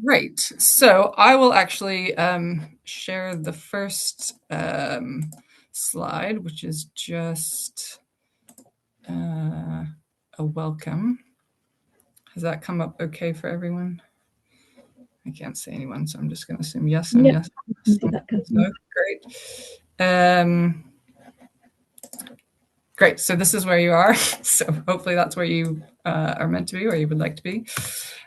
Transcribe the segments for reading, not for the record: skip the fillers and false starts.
Great. So I will actually share the first slide, which is just a welcome. Has that come up okay for everyone? I can't see anyone, so I'm just going to assume yes and yes. So, great. Great. So this is where you are. So hopefully that's where you are meant to be, or you would like to be.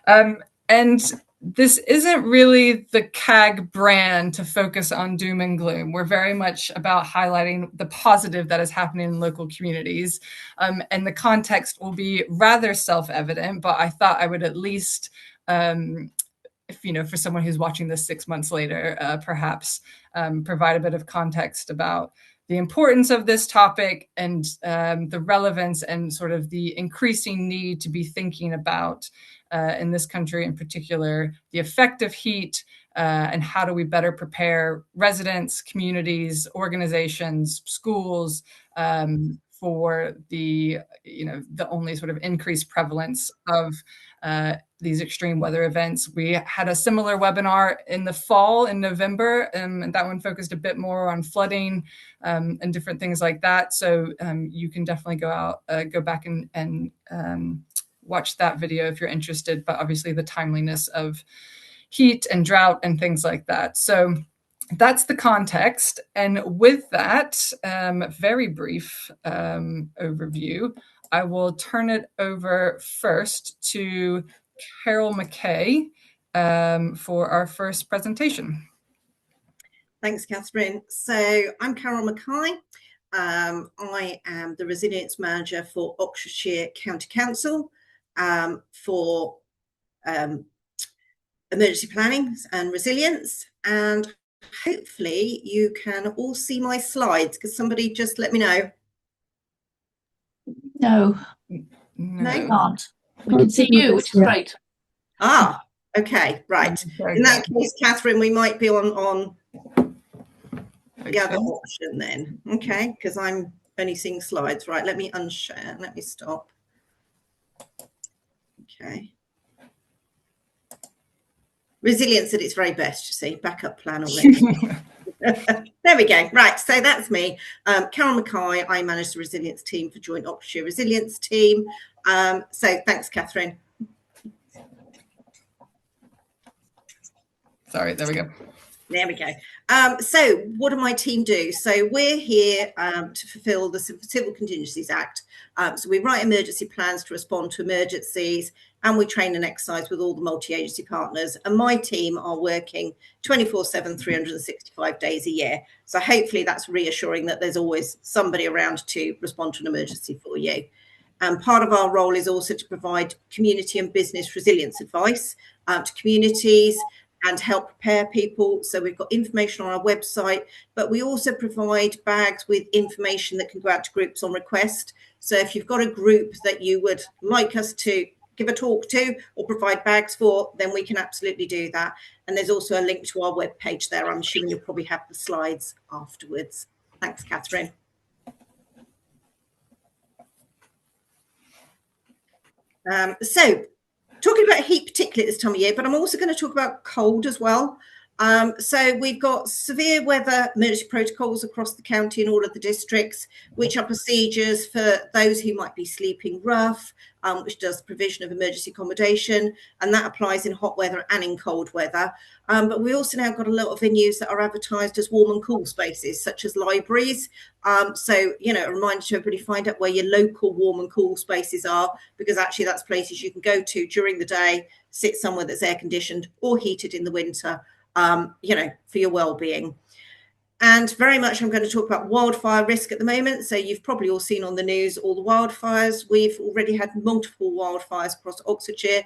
And this isn't really the CAG brand to focus on doom and gloom. We're very much about highlighting the positive that is happening in local communities. And the context will be rather self-evident, but I thought I would at least, for someone who's watching this 6 months later, perhaps provide a bit of context about the importance of this topic and the relevance and sort of the increasing need to be thinking about in this country in particular, the effect of heat and how do we better prepare residents, communities, organizations, schools for the only sort of increased prevalence of these extreme weather events. We had a similar webinar in the fall in November, and that one focused a bit more on flooding and different things like that. So you can definitely go back and watch that video if you're interested, but obviously the timeliness of heat and drought and things like that. So that's the context. And with that very brief overview, I will turn it over first to Carol McKay for our first presentation. Thanks, Catherine. So I'm Carol McKay. I am the Resilience Manager for Oxfordshire County Council for emergency planning and resilience. And hopefully you can all see my slides, because somebody just let me know. No, no, can't. We can see you, which is great. Ah, okay, right. In that case, Catherine, we might be on the other option then. Okay, because I'm only seeing slides. Right, let me unshare. Let me stop. Okay. Resilience at its very best, you see. Backup plan already. There we go. Right, so that's me. Carol McKay. I manage the resilience team for Joint Oxfordshire Resilience Team. So thanks, Catherine. Sorry, there we go. There we go. So what do my team do? So we're here to fulfill the Civil Contingencies Act. So we write emergency plans to respond to emergencies, and we train and exercise with all the multi-agency partners. And my team are working 24/7, 365 days a year. So hopefully that's reassuring that there's always somebody around to respond to an emergency for you. And part of our role is also to provide community and business resilience advice to communities and help prepare people. So we've got information on our website, but we also provide bags with information that can go out to groups on request. So if you've got a group that you would like us to give a talk to or provide bags for, then we can absolutely do that. And there's also a link to our webpage there. I'm assuming you'll probably have the slides afterwards. Thanks, Catherine. So talking about heat particularly at this time of year, but I'm also going to talk about cold as well. So we've got severe weather emergency protocols across the county in all of the districts, which are procedures for those who might be sleeping rough, which does provision of emergency accommodation, and that applies in hot weather and in cold weather. But we also now got a lot of venues that are advertised as warm and cool spaces, such as libraries. So, you know, a reminder to everybody, find out where your local warm and cool spaces are, because actually that's places you can go to during the day, sit somewhere that's air conditioned or heated in the winter, you know, for your well-being. And very much I'm going to talk about wildfire risk at the moment. So you've probably all seen on the news all the wildfires. We've already had multiple wildfires across Oxfordshire.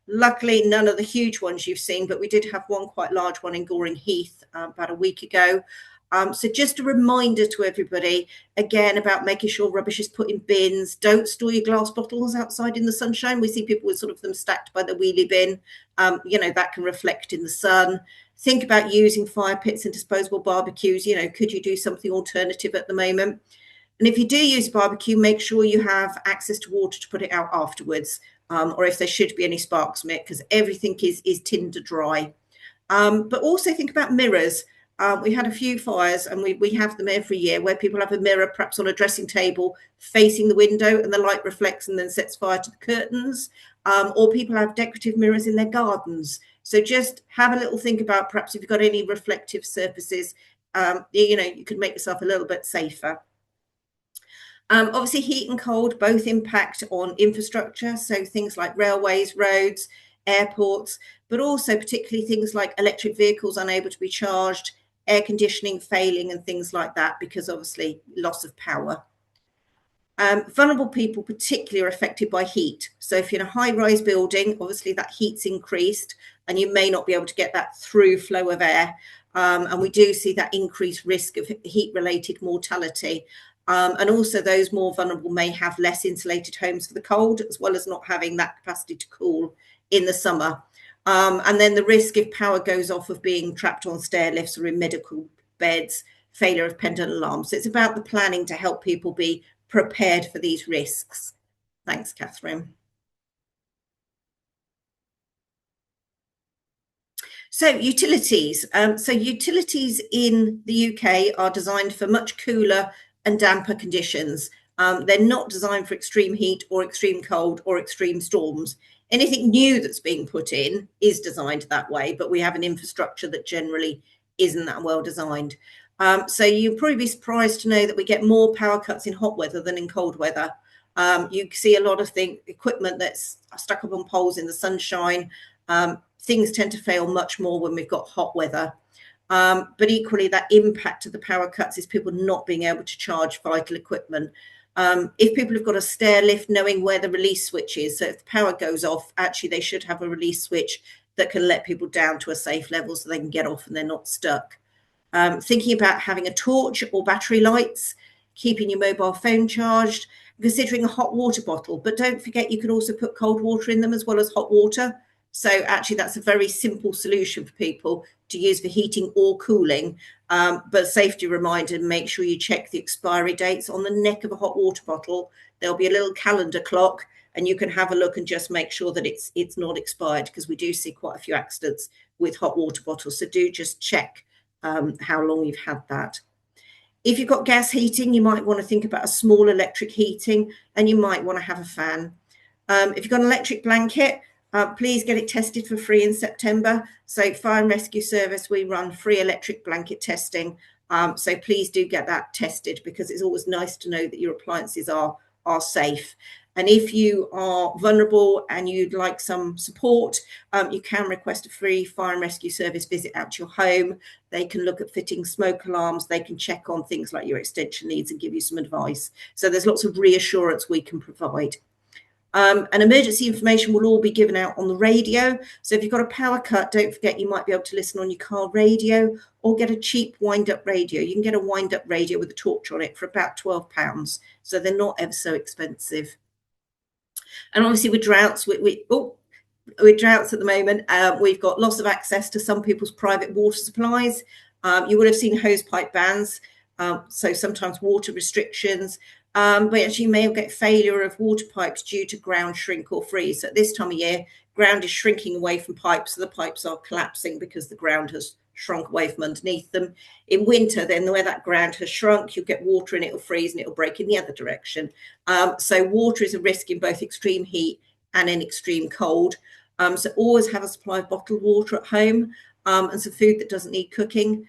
Luckily, none of the huge ones you've seen, but we did have one quite large one in Goring Heath about a week ago. So just a reminder to everybody, again, about making sure rubbish is put in bins. Don't store your glass bottles outside in the sunshine. We see people with sort of them stacked by the wheelie bin. You know, that can reflect in the sun. Think about using fire pits and disposable barbecues. You know, could you do something alternative at the moment? And if you do use barbecue, make sure you have access to water to put it out afterwards. or if there should be any sparks from it, because everything is tinder dry. But also think about mirrors. We had a few fires, and we have them every year, where people have a mirror perhaps on a dressing table facing the window, and the light reflects and then sets fire to the curtains, or people have decorative mirrors in their gardens. So just have a little think about perhaps if you've got any reflective surfaces, you could make yourself a little bit safer. Obviously, heat and cold both impact on infrastructure, so things like railways, roads, airports, but also particularly things like electric vehicles unable to be charged, air conditioning failing, and things like that, because obviously loss of power. Vulnerable people particularly are affected by heat. So if you're in a high-rise building, obviously that heat's increased, and you may not be able to get that through flow of air. And we do see that increased risk of heat-related mortality. And also those more vulnerable may have less insulated homes for the cold, as well as not having that capacity to cool in the summer. And then the risk if power goes off of being trapped on stair lifts or in medical beds, failure of pendant alarms. So it's about the planning to help people be prepared for these risks. Thanks, Catherine. So utilities. So utilities in the UK are designed for much cooler and damper conditions. They're not designed for extreme heat or extreme cold or extreme storms. Anything new that's being put in is designed that way, but we have an infrastructure that generally isn't that well designed. So you'll probably be surprised to know that we get more power cuts in hot weather than in cold weather. You see a lot of equipment that's stuck up on poles in the sunshine. Things tend to fail much more when we've got hot weather. But equally, that impact of the power cuts is people not being able to charge vital equipment. If people have got a stair lift, knowing where the release switch is, so if the power goes off, actually they should have a release switch that can let people down to a safe level so they can get off and they're not stuck. Thinking about having a torch or battery lights, keeping your mobile phone charged, considering a hot water bottle. But don't forget, you can also put cold water in them as well as hot water. So actually that's a very simple solution for people to use for heating or cooling. But safety reminder, make sure you check the expiry dates on the neck of a hot water bottle. There'll be a little calendar clock, and you can have a look and just make sure that it's not expired, because we do see quite a few accidents with hot water bottles. So do just check how long you've had that. If you've got gas heating, you might want to think about a small electric heating, and you might want to have a fan. If you've got an electric blanket, please get it tested for free in September. So Fire and Rescue Service, we run free electric blanket testing. So please do get that tested, because it's always nice to know that your appliances are safe. And if you are vulnerable and you'd like some support, you can request a free Fire and Rescue Service visit out to your home. They can look at fitting smoke alarms. They can check on things like your extension needs and give you some advice. So there's lots of reassurance we can provide. And emergency information will all be given out on the radio. So if you've got a power cut, don't forget you might be able to listen on your car radio, or get a cheap wind-up radio. You can get a wind-up radio with a torch on it for about £12. So they're not ever so expensive. And obviously with droughts, with droughts at the moment, we've got loss of access to some people's private water supplies. You would have seen hose pipe bans, so sometimes water restrictions. But actually you may get failure of water pipes due to ground shrink or freeze. So at this time of year, ground is shrinking away from pipes, so the pipes are collapsing because the ground has shrunk away from underneath them. In winter, then where that ground has shrunk, you'll get water and it'll freeze and it'll break in the other direction. So water is a risk in both extreme heat and in extreme cold. So always have a supply of bottled water at home, and some food that doesn't need cooking.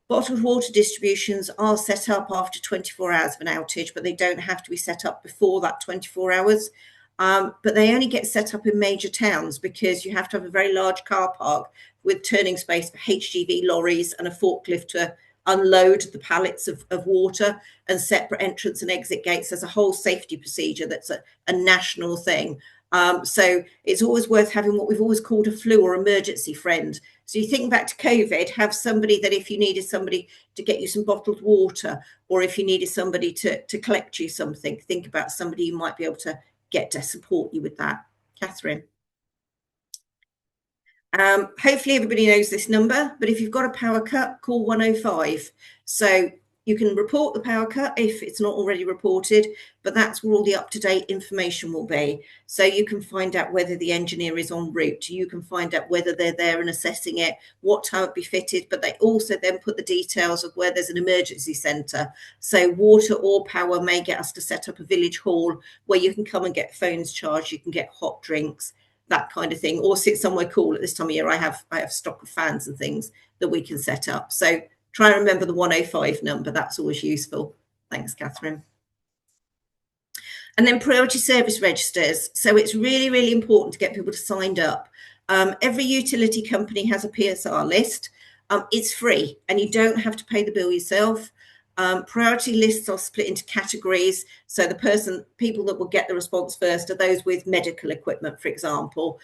Bottled water distributions are set up after 24 hours of an outage, but they don't have to be set up before that 24 hours. But they only get set up in major towns, because you have to have a very large car park with turning space for HGV lorries and a forklift to unload the pallets of water, and separate entrance and exit gates. There's a whole safety procedure that's a national thing. So it's always worth having what we've always called a flu or emergency friend. So you think back to COVID, have somebody that if you needed somebody to get you some bottled water, or if you needed somebody to collect you something, think about somebody you might be able to get to support you with that. Catherine. Hopefully everybody knows this number, but if you've got a power cut, call 105. So You can report the power cut if it's not already reported, but that's where all the up-to-date information will be. So you can find out whether the engineer is en route. You can find out whether they're there and assessing it, what time it'll be fitted, but they also then put the details of where there's an emergency centre. So water or power may get us to set up a village hall where you can come and get phones charged, you can get hot drinks, that kind of thing, or sit somewhere cool. At this time of year, I have stock of fans and things that we can set up. So try and remember the 105 number. That's always useful. Thanks, Catherine. And then priority service registers. So it's really, really important to get people to sign up. Every utility company has a PSR list. It's free and you don't have to pay the bill yourself. Priority lists are split into categories. So the people that will get the response first are those with medical equipment, for example.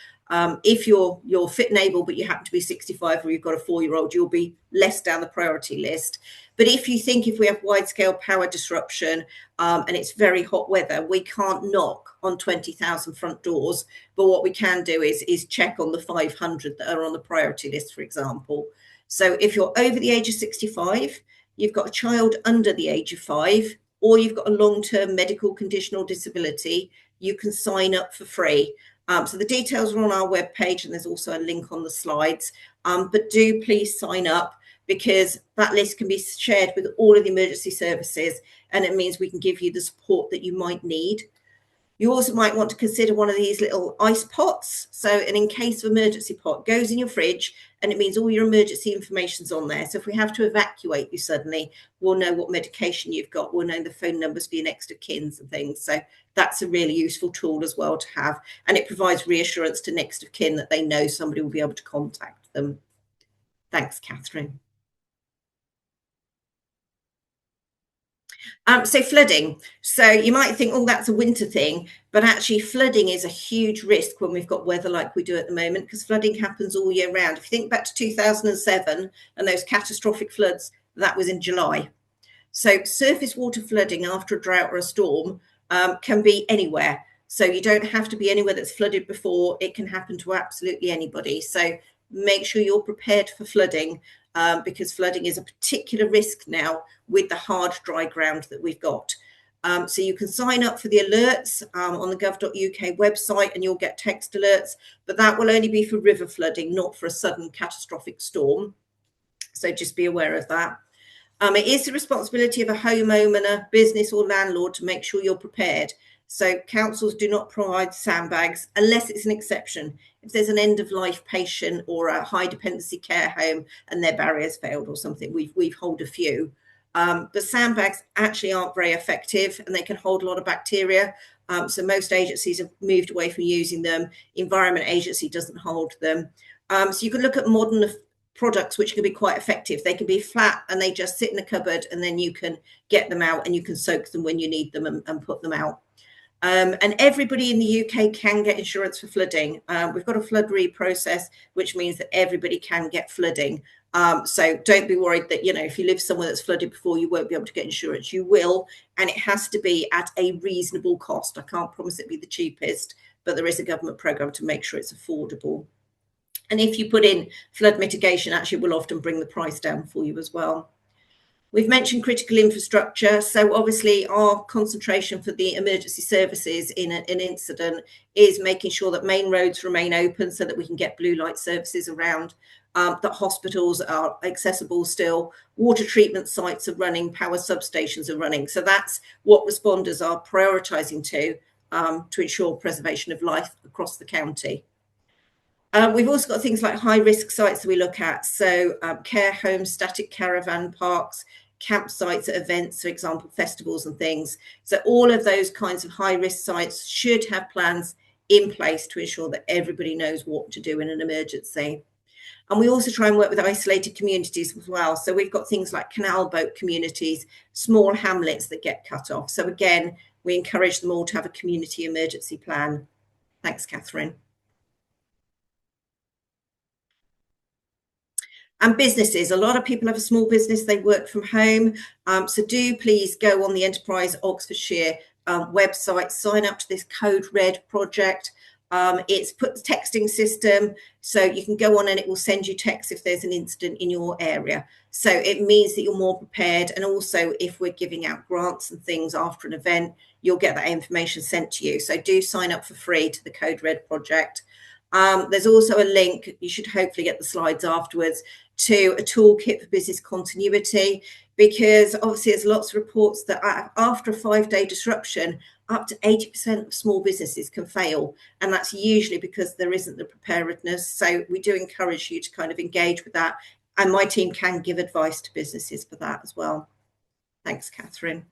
If you're fit and able, but you happen to be 65 or you've got a 4-year-old, you'll be less down the priority list. But if we have wide scale power disruption and it's very hot weather, we can't knock on 20,000 front doors. But what we can do is check on the 500 that are on the priority list, for example. So if you're over the age of 65, you've got a child under the age of 5, or you've got a long-term medical condition or disability, you can sign up for free. So the details are on our webpage and there's also a link on the slides. But do please sign up because that list can be shared with all of the emergency services and it means we can give you the support that you might need. You also might want to consider one of these little ice pots. So an in case of emergency pot goes in your fridge and it means all your emergency information's on there. So if we have to evacuate you suddenly, we'll know what medication you've got. We'll know the phone numbers for your next of kins and things. So that's a really useful tool as well to have. And it provides reassurance to next of kin that they know somebody will be able to contact them. Thanks, Catherine. So flooding. So you might think, oh, that's a winter thing, but actually flooding is a huge risk when we've got weather like we do at the moment, because flooding happens all year round. If you think back to 2007 and those catastrophic floods, that was in July. So surface water flooding after a drought or a storm can be anywhere. So you don't have to be anywhere that's flooded before. It can happen to absolutely anybody. So make sure you're prepared for flooding. Because flooding is a particular risk now with the hard, dry ground that we've got. So you can sign up for the alerts on the gov.uk website and you'll get text alerts, but that will only be for river flooding, not for a sudden catastrophic storm. So just be aware of that. It is the responsibility of a homeowner, business or landlord to make sure you're prepared. So councils do not provide sandbags unless it's an exception. If there's an end-of-life patient or a high dependency care home and their barriers failed or something, we've hold a few. But sandbags actually aren't very effective and they can hold a lot of bacteria. So most agencies have moved away from using them. Environment Agency doesn't hold them. So you can look at modern products which can be quite effective. They can be flat and they just sit in a cupboard and then you can get them out and you can soak them when you need them and put them out. And everybody in the UK can get insurance for flooding. We've got a flood process, which means that everybody can get flooding. So don't be worried that, you know, if you live somewhere that's flooded before, you won't be able to get insurance. You will, and it has to be at a reasonable cost. I can't promise it'll be the cheapest, but there is a government programme to make sure it's affordable. And if you put in flood mitigation, actually will often bring the price down for you as well. We've mentioned critical infrastructure. So obviously our concentration for the emergency services in an incident is making sure that main roads remain open so that we can get blue light services around, that hospitals are accessible still, water treatment sites are running, power substations are running. So that's what responders are prioritising to ensure preservation of life across the county. We've also got things like high risk sites that we look at. So care homes, static caravan parks, campsites at events, for example, festivals and things. So all of those kinds of high risk sites should have plans in place to ensure that everybody knows what to do in an emergency. And we also try and work with isolated communities as well. So we've got things like canal boat communities, small hamlets that get cut off. So again, we encourage them all to have a community emergency plan. Thanks, Catherine. And businesses, a lot of people have a small business, they work from home. So do please go on the Enterprise Oxfordshire website, sign up to this Code Red project. It's put the texting system, so you can go on and it will send you texts if there's an incident in your area. So it means that you're more prepared. And also, if we're giving out grants and things after an event, you'll get that information sent to you. So do sign up for free to the Code Red project. There's also a link, you should hopefully get the slides afterwards, to a toolkit for business continuity, because obviously there's lots of reports that after a 5-day disruption, up to 80% of small businesses can fail. And that's usually because there isn't the preparedness. So we do encourage you to kind of engage with that. And my team can give advice to businesses for that as well. Thanks, Catherine.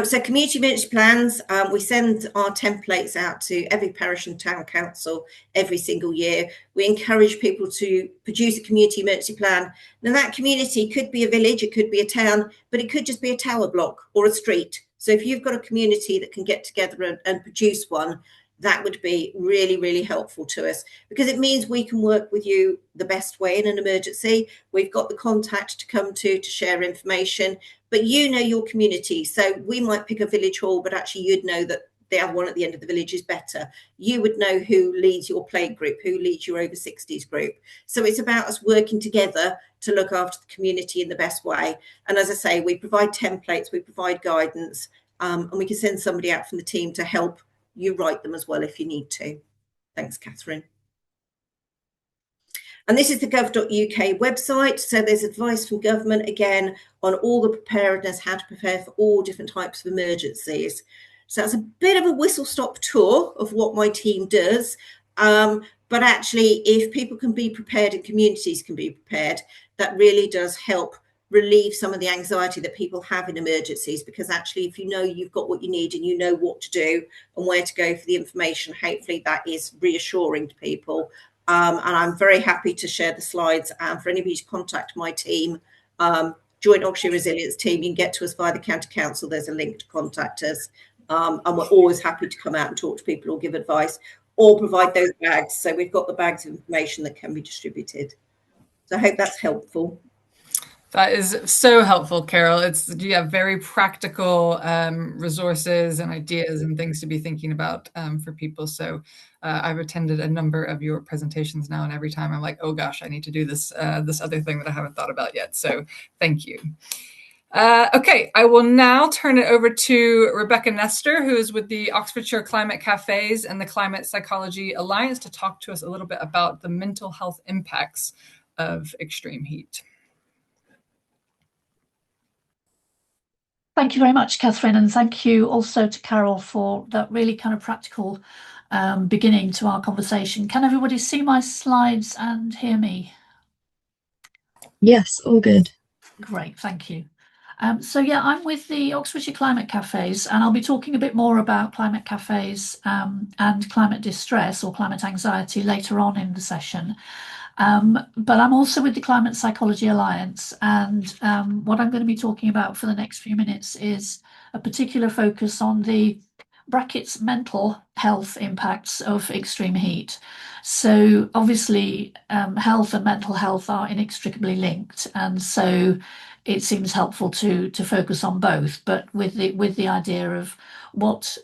So community emergency plans, we send our templates out to every parish and town council every single year. We encourage people to produce a community emergency plan. Now that community could be a village, it could be a town, but it could just be a tower block or a street. So if you've got a community that can get together and produce one, that would be really, really helpful to us, because it means we can work with you the best way in an emergency. We've got the contact to come to share information, but you know your community. So we might pick a village hall, but actually you'd know that the other one at the end of the village is better. You would know who leads your plague group, who leads your over 60s group. So it's about us working together to look after the community in the best way. And as I say, we provide templates, we provide guidance, and we can send somebody out from the team to help you write them as well if you need to. Thanks, Catherine. And this is the gov.uk website. So there's advice from government, again, on all the preparedness, how to prepare for all different types of emergencies. So that's a bit of a whistle-stop tour of what my team does. But actually, if people can be prepared and communities can be prepared, that really does help relieve some of the anxiety that people have in emergencies, because actually if you know you've got what you need and you know what to do and where to go for the information, hopefully that is reassuring to people. And I'm very happy to share the slides, and for anybody to contact my team, Joint Oxfordshire Resilience team, you can get to us via the County Council. There's a link to contact us, and we're always happy to come out and talk to people or give advice or provide those bags. So we've got the bags of information that can be distributed. So I hope that's helpful. That is so helpful, Carol. You have very practical resources and ideas and things to be thinking about for people. So I've attended a number of your presentations now, and every time I'm like, oh gosh, I need to do this other thing that I haven't thought about yet. So thank you. Okay, I will now turn it over to Rebecca Nestor, who is with the Oxfordshire Climate Cafes and the Climate Psychology Alliance, to talk to us a little bit about the mental health impacts of extreme heat. Thank you very much, Catherine, and thank you also to Carol for that really kind of practical beginning to our conversation. Can everybody see my slides and hear me? Yes, all good. Great, thank you. So yeah, I'm with the Oxfordshire Climate Cafes, and I'll be talking a bit more about climate cafes and climate distress or climate anxiety later on in the session. But I'm also with the Climate Psychology Alliance, and what I'm going to be talking about for the next few minutes is a particular focus on the brackets mental health impacts of extreme heat. So obviously health and mental health are inextricably linked, and so it seems helpful to focus on both, but with the idea of what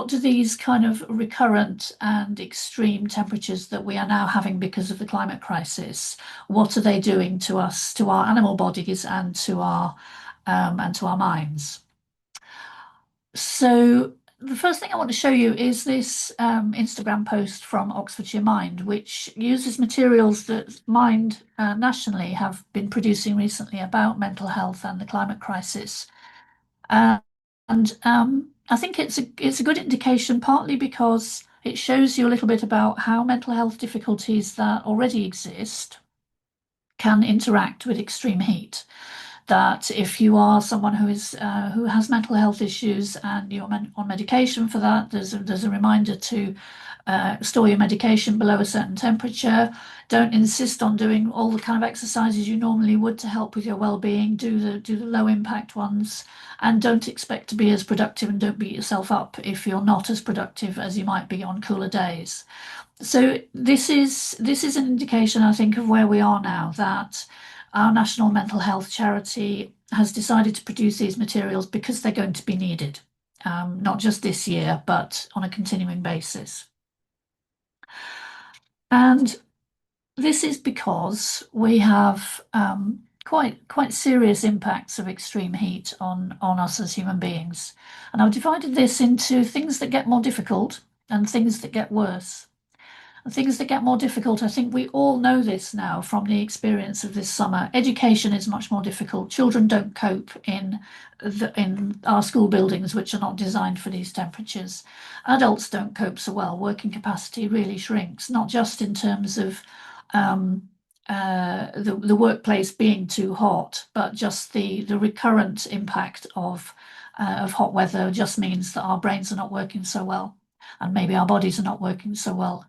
do these kind of recurrent and extreme temperatures that we are now having because of the climate crisis, what are they doing to us, to our animal bodies, and to our minds? So the first thing I want to show you is this Instagram post from Oxfordshire Mind, which uses materials that Mind nationally have been producing recently about mental health and the climate crisis. And I think it's a good indication, partly because it shows you a little bit about how mental health difficulties that already exist can interact with extreme heat. That if you are someone who has mental health issues and you're on medication for that, there's a reminder to store your medication below a certain temperature. Don't insist on doing all the kind of exercises you normally would to help with your well-being. Do the low impact ones, and don't expect to be as productive, and don't beat yourself up if you're not as productive as you might be on cooler days. So this is an indication, I think, of where we are now, that our National Mental Health Charity has decided to produce these materials because they're going to be needed. not just this year, but on a continuing basis. And this is because we have quite serious impacts of extreme heat on us as human beings. And I've divided this into things that get more difficult and things that get worse. The things that get more difficult, I think we all know this now from the experience of this summer. Education is much more difficult. Children don't cope in our school buildings, which are not designed for these temperatures. Adults don't cope so well. Working capacity really shrinks, not just in terms of the workplace being too hot, but just the recurrent impact of hot weather just means that our brains are not working so well, and maybe our bodies are not working so well.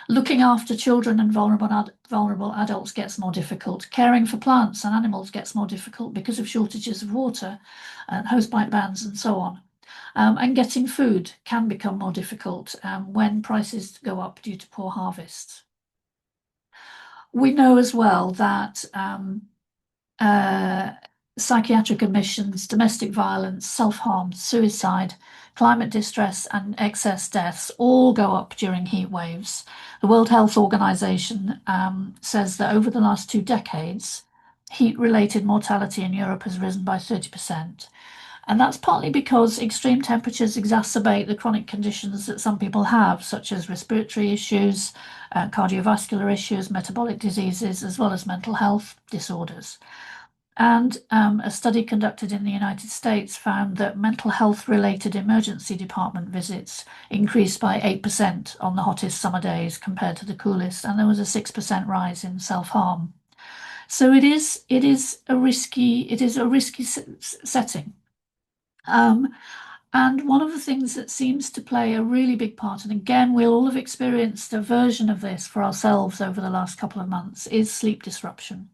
Looking after children and vulnerable adults gets more difficult. Caring for plants and animals gets more difficult because of shortages of water and hosepipe bans and so on. And getting food can become more difficult when prices go up due to poor harvests. We know as well that psychiatric admissions, domestic violence, self-harm, suicide, climate distress and excess deaths all go up during heat waves. The World Health Organization says that over the last 2 decades, heat-related mortality in Europe has risen by 30%. And that's partly because extreme temperatures exacerbate the chronic conditions that some people have, such as respiratory issues, cardiovascular issues, metabolic diseases, as well as mental health disorders. And a study conducted in the United States found that mental health related emergency department visits increased by 8% on the hottest summer days compared to the coolest, and there was a 6% rise in self-harm. So it is a risky setting. And one of the things that seems to play a really big part, and again, we'll all have experienced a version of this for ourselves over the last couple of months, is sleep disruption.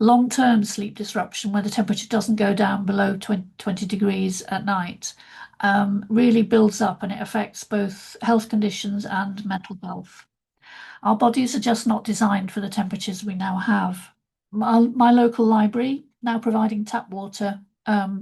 Long-term sleep disruption, where the temperature doesn't go down below 20 degrees at night, really builds up, and it affects both health conditions and mental health. Our bodies are just not designed for the temperatures we now have. My local library now providing tap water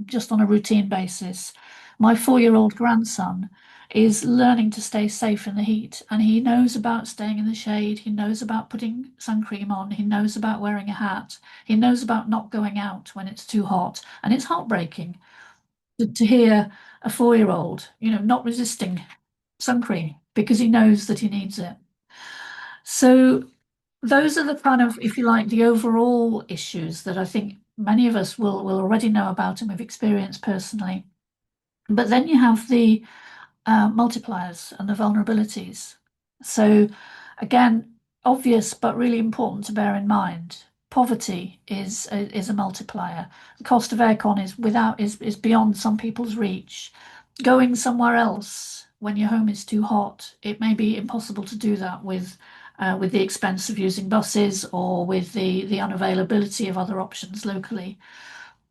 just on a routine basis. My 4-year-old grandson is learning to stay safe in the heat, and he knows about staying in the shade. He knows about putting sun cream on. He knows about wearing a hat. He knows about not going out when it's too hot. And it's heartbreaking to hear a 4-year-old, not resisting sun cream because he knows that he needs it. So those are the kind of, if you like, the overall issues that I think many of us will already know about and we've experienced personally. But then you have the multipliers and the vulnerabilities. So again, obvious but really important to bear in mind. Poverty is a multiplier. The cost of aircon is beyond some people's reach. Going somewhere else when your home is too hot, it may be impossible to do that with the expense of using buses or with the unavailability of other options locally.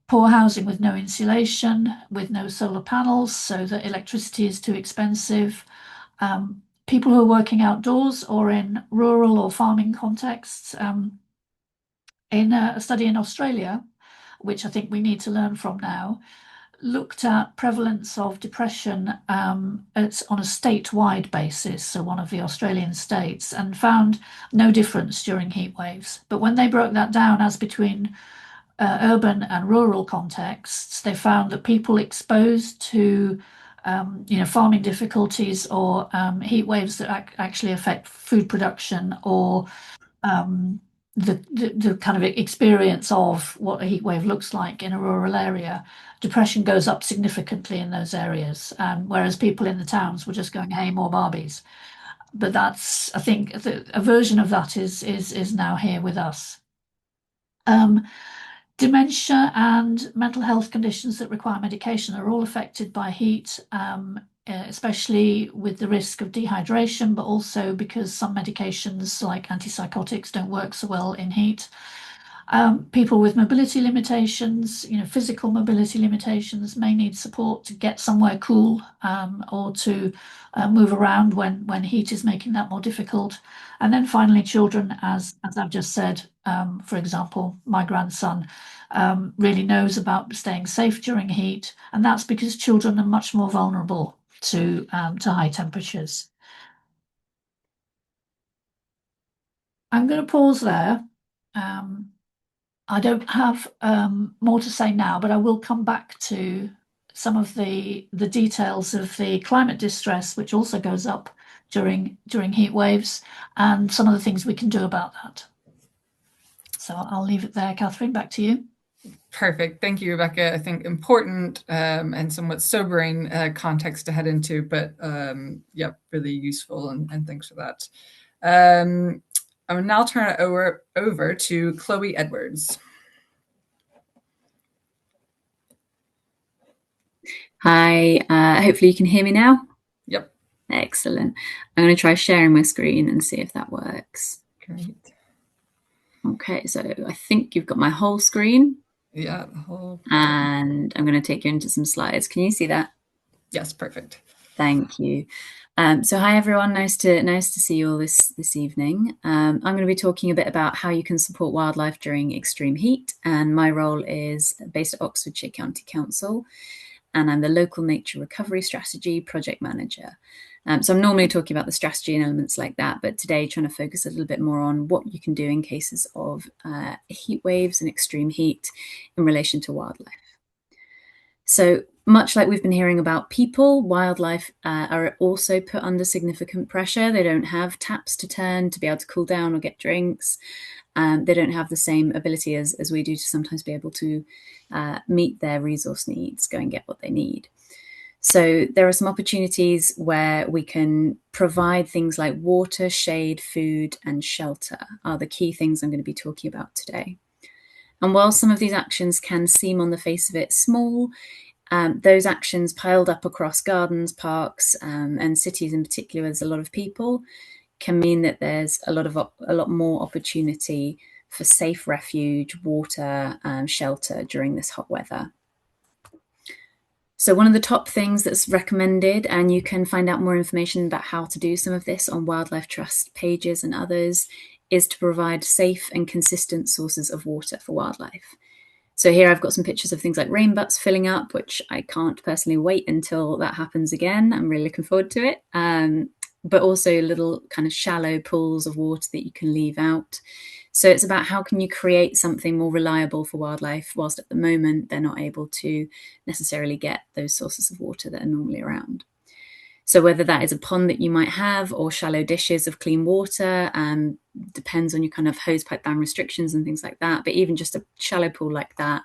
Poor housing with no insulation, with no solar panels, so that electricity is too expensive. People who are working outdoors or in rural or farming contexts. In a study in Australia, which I think we need to learn from now, looked at prevalence of depression it's on a statewide basis, so one of the Australian states, and found no difference during heat waves. But when they broke that down as between urban and rural contexts, they found that people exposed to farming difficulties or heat waves that actually affect food production or the kind of experience of what a heat wave looks like in a rural area, depression goes up significantly in those areas, whereas people in the towns were just going, hey, more Barbies. But that's, I think, a version of that is now here with us. Dementia and mental health conditions that require medication are all affected by heat, especially with the risk of dehydration, but also because some medications like antipsychotics don't work so well in heat. People with mobility limitations, physical mobility limitations, may need support to get somewhere cool, or to move around when heat is making that more difficult. And then finally, children, as I've just said, for example, my grandson really knows about staying safe during heat, and that's because children are much more vulnerable to high temperatures. I'm going to pause there. I don't have more to say now, but I will come back to some of the details of the climate distress, which also goes up during heat waves, and some of the things we can do about that. So I'll leave it there. Catherine, back to you. Perfect. Thank you, Rebecca. I think important and somewhat sobering context to head into, but yeah, really useful, and thanks for that. I will now turn it over to Chloe Edwards. Hi, hopefully you can hear me now. Yep. Excellent. I'm going to try sharing my screen and see if that works. Great. Okay, so I think you've got my whole screen. Yeah, the whole. And I'm going to take you into some slides. Can you see that? Yes, perfect. Thank you. So hi everyone, nice to see you all this evening. I'm going to be talking a bit about how you can support wildlife during extreme heat, and my role is based at Oxfordshire County Council, and I'm the Local Nature Recovery Strategy Project Manager. So I'm normally talking about the strategy and elements like that, but today trying to focus a little bit more on what you can do in cases of heat waves and extreme heat in relation to wildlife. So much like we've been hearing about people, wildlife are also put under significant pressure. They don't have taps to turn to be able to cool down or get drinks. They don't have the same ability as we do to sometimes be able to meet their resource needs, go and get what they need. So there are some opportunities where we can provide things like water, shade, food, and shelter are the key things I'm going to be talking about today. And while some of these actions can seem on the face of it small, those actions piled up across gardens, parks, and cities in particular, where there's a lot of people, can mean that there's a lot more opportunity for safe refuge, water, shelter during this hot weather. So one of the top things that's recommended, and you can find out more information about how to do some of this on Wildlife Trust pages and others, is to provide safe and consistent sources of water for wildlife. So here I've got some pictures of things like rain butts filling up, which I can't personally wait until that happens again. I'm really looking forward to it. But also little kind of shallow pools of water that you can leave out. So it's about how can you create something more reliable for wildlife, whilst at the moment they're not able to necessarily get those sources of water that are normally around. So whether that is a pond that you might have or shallow dishes of clean water, depends on your kind of hose pipe ban restrictions and things like that. But even just a shallow pool like that,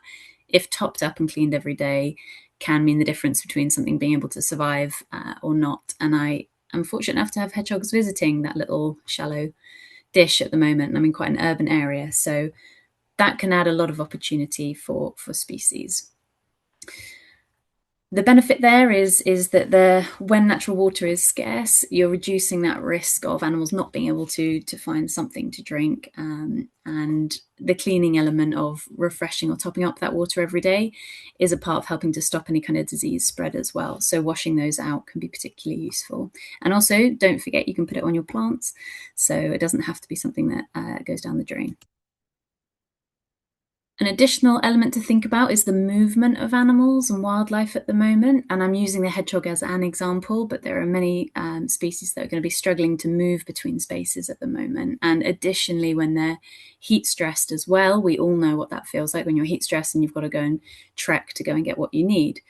if topped up and cleaned every day, can mean the difference between something being able to survive or not. And I am fortunate enough to have hedgehogs visiting that little shallow dish at the moment. I'm in quite an urban area, so that can add a lot of opportunity for species. The benefit there is that when natural water is scarce, you're reducing that risk of animals not being able to find something to drink, and the cleaning element of refreshing or topping up that water every day is a part of helping to stop any kind of disease spread as well. So washing those out can be particularly useful. And also, don't forget you can put it on your plants, so it doesn't have to be something that goes down the drain. An additional element to think about is the movement of animals and wildlife at the moment. And I'm using the hedgehog as an example, but there are many species that are going to be struggling to move between spaces at the moment. And additionally, when they're heat stressed as well, we all know what that feels like when you're heat stressed and you've got to go and trek to go and get what you need.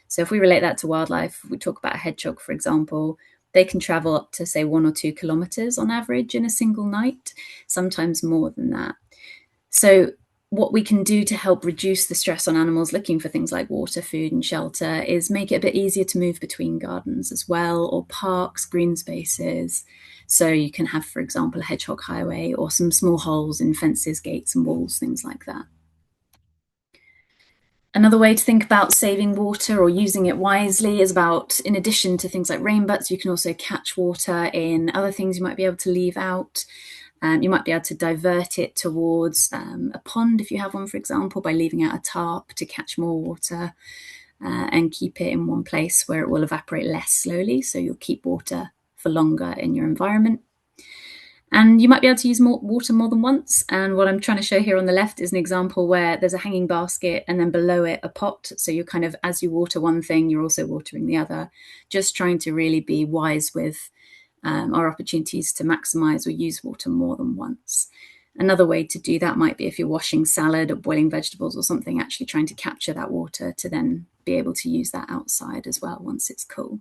So if we relate that to wildlife, we talk about a hedgehog, for example, they can travel up to, say, 1 or 2 kilometers on average in a single night, sometimes more than that. So what we can do to help reduce the stress on animals looking for things like water, food, and shelter is make it a bit easier to move between gardens as well, or parks, green spaces. So you can have, for example, a hedgehog highway or some small holes in fences, gates, and walls, things like that. Another way to think about saving water or using it wisely is about, in addition to things like rain butts, you can also catch water in other things you might be able to leave out. You might be able to divert it towards a pond if you have one, for example, by leaving out a tarp to catch more water and keep it in one place where it will evaporate less slowly, so you'll keep water for longer in your environment. And you might be able to use water more than once. And what I'm trying to show here on the left is an example where there's a hanging basket and then below it a pot. So you're kind of, as you water one thing, you're also watering the other, just trying to really be wise with our opportunities to maximize or use water more than once. Another way to do that might be if you're washing salad or boiling vegetables or something, actually trying to capture that water to then be able to use that outside as well once it's cool.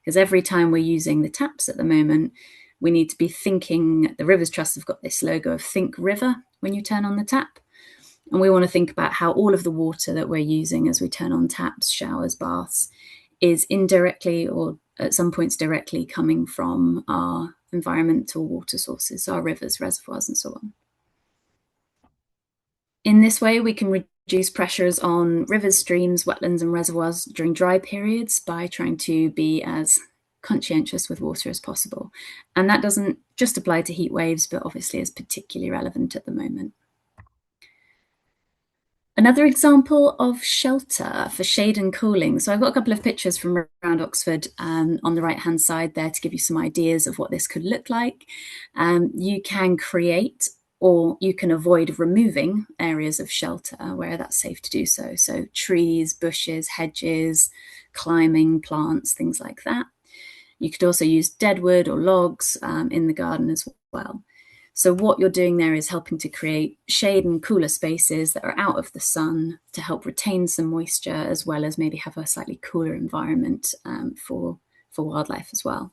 Because every time we're using the taps at the moment, we need to be thinking, the Rivers Trust have got this logo of Think River when you turn on the tap. And we want to think about how all of the water that we're using as we turn on taps, showers, baths, is indirectly or at some points directly coming from our environmental water sources, our rivers, reservoirs, and so on. In this way, we can reduce pressures on rivers, streams, wetlands, and reservoirs during dry periods by trying to be as conscientious with water as possible. And that doesn't just apply to heat waves, but obviously is particularly relevant at the moment. Another example of shelter for shade and cooling. So I've got a couple of pictures from around Oxford on the right-hand side there to give you some ideas of what this could look like. You can create or you can avoid removing areas of shelter where that's safe to do so. So trees, bushes, hedges, climbing, plants, things like that. You could also use deadwood or logs in the garden as well. So what you're doing there is helping to create shade and cooler spaces that are out of the sun to help retain some moisture, as well as maybe have a slightly cooler environment for wildlife as well.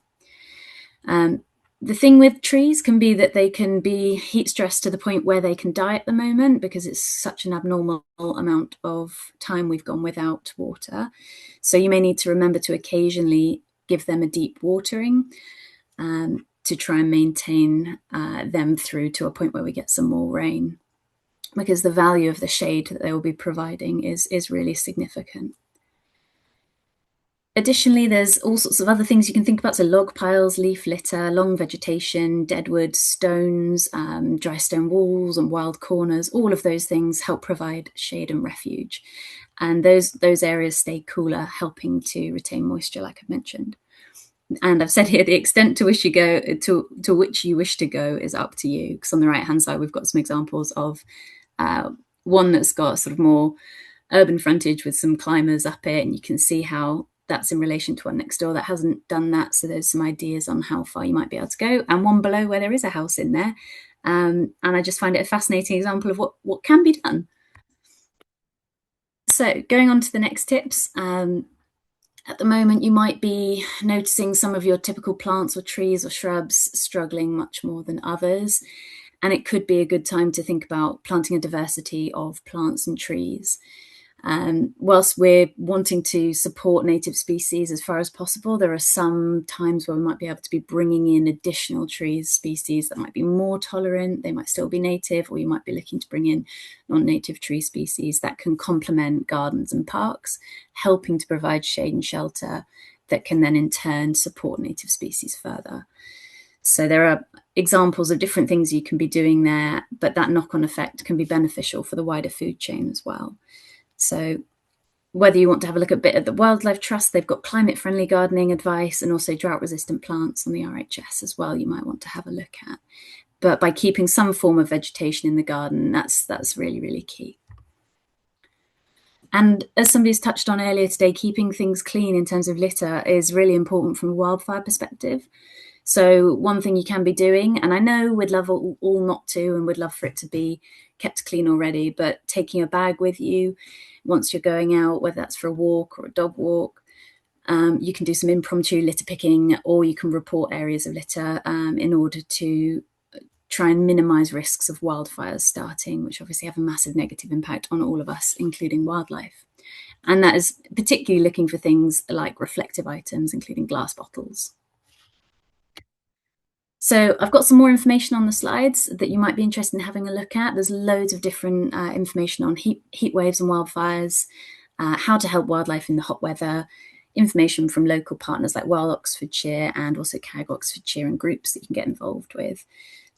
The thing with trees can be that they can be heat stressed to the point where they can die at the moment because it's such an abnormal amount of time we've gone without water. So you may need to remember to occasionally give them a deep watering to try and maintain them through to a point where we get some more rain, because the value of the shade that they will be providing is really significant. Additionally, there's all sorts of other things you can think about. So log piles, leaf litter, long vegetation, deadwood, stones, dry stone walls and wild corners, all of those things help provide shade and refuge. And those areas stay cooler, helping to retain moisture, like I've mentioned. And I've said here, the extent to which you go to which you wish to go is up to you. Because on the right-hand side, we've got some examples of one that's got sort of more urban frontage with some climbers up it, and you can see how that's in relation to one next door that hasn't done that. So there's some ideas on how far you might be able to go, and one below where there is a house in there. And I just find it a fascinating example of what can be done. So going on to the next tips. At the moment, you might be noticing some of your typical plants or trees or shrubs struggling much more than others. And it could be a good time to think about planting a diversity of plants and trees. Whilst we're wanting to support native species as far as possible, there are some times where we might be able to be bringing in additional trees, species that might be more tolerant, they might still be native, or you might be looking to bring in non-native tree species that can complement gardens and parks, helping to provide shade and shelter that can then in turn support native species further. So there are examples of different things you can be doing there, but that knock-on effect can be beneficial for the wider food chain as well. So whether you want to have a look a bit at the Wildlife Trust, they've got climate-friendly gardening advice and also drought-resistant plants on the RHS as well, you might want to have a look at. But by keeping some form of vegetation in the garden, that's really, really key. And as somebody's touched on earlier today, keeping things clean in terms of litter is really important from a wildfire perspective. So one thing you can be doing, and I know we'd love all not to, and we'd love for it to be kept clean already, but taking a bag with you once you're going out, whether that's for a walk or a dog walk, you can do some impromptu litter picking, or you can report areas of litter in order to try and minimise risks of wildfires starting, which obviously have a massive negative impact on all of us, including wildlife. And that is particularly looking for things like reflective items, including glass bottles. So I've got some more information on the slides that you might be interested in having a look at. There's loads of different information on heat waves and wildfires, how to help wildlife in the hot weather, information from local partners like Wild Oxfordshire and also CAG Oxfordshire and groups that you can get involved with.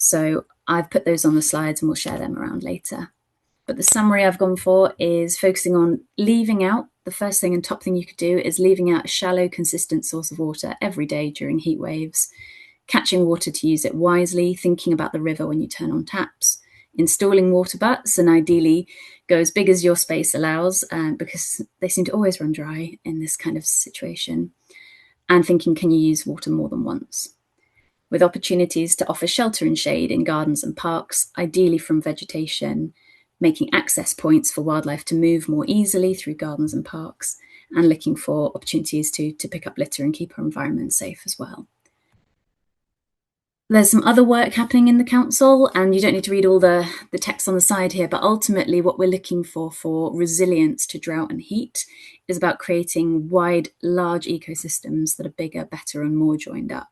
So I've put those on the slides and we'll share them around later. But the summary I've gone for is focusing on leaving out, the first thing and top thing you could do is leaving out a shallow, consistent source of water every day during heat waves, catching water to use it wisely, thinking about the river when you turn on taps, installing water butts, and ideally go as big as your space allows, because they seem to always run dry in this kind of situation, and thinking, can you use water more than once? With opportunities to offer shelter and shade in gardens and parks, ideally from vegetation, making access points for wildlife to move more easily through gardens and parks, and looking for opportunities to pick up litter and keep our environment safe as well. There's some other work happening in the council, and you don't need to read all the text on the side here, but ultimately what we're looking for resilience to drought and heat is about creating wide, large ecosystems that are bigger, better, and more joined up.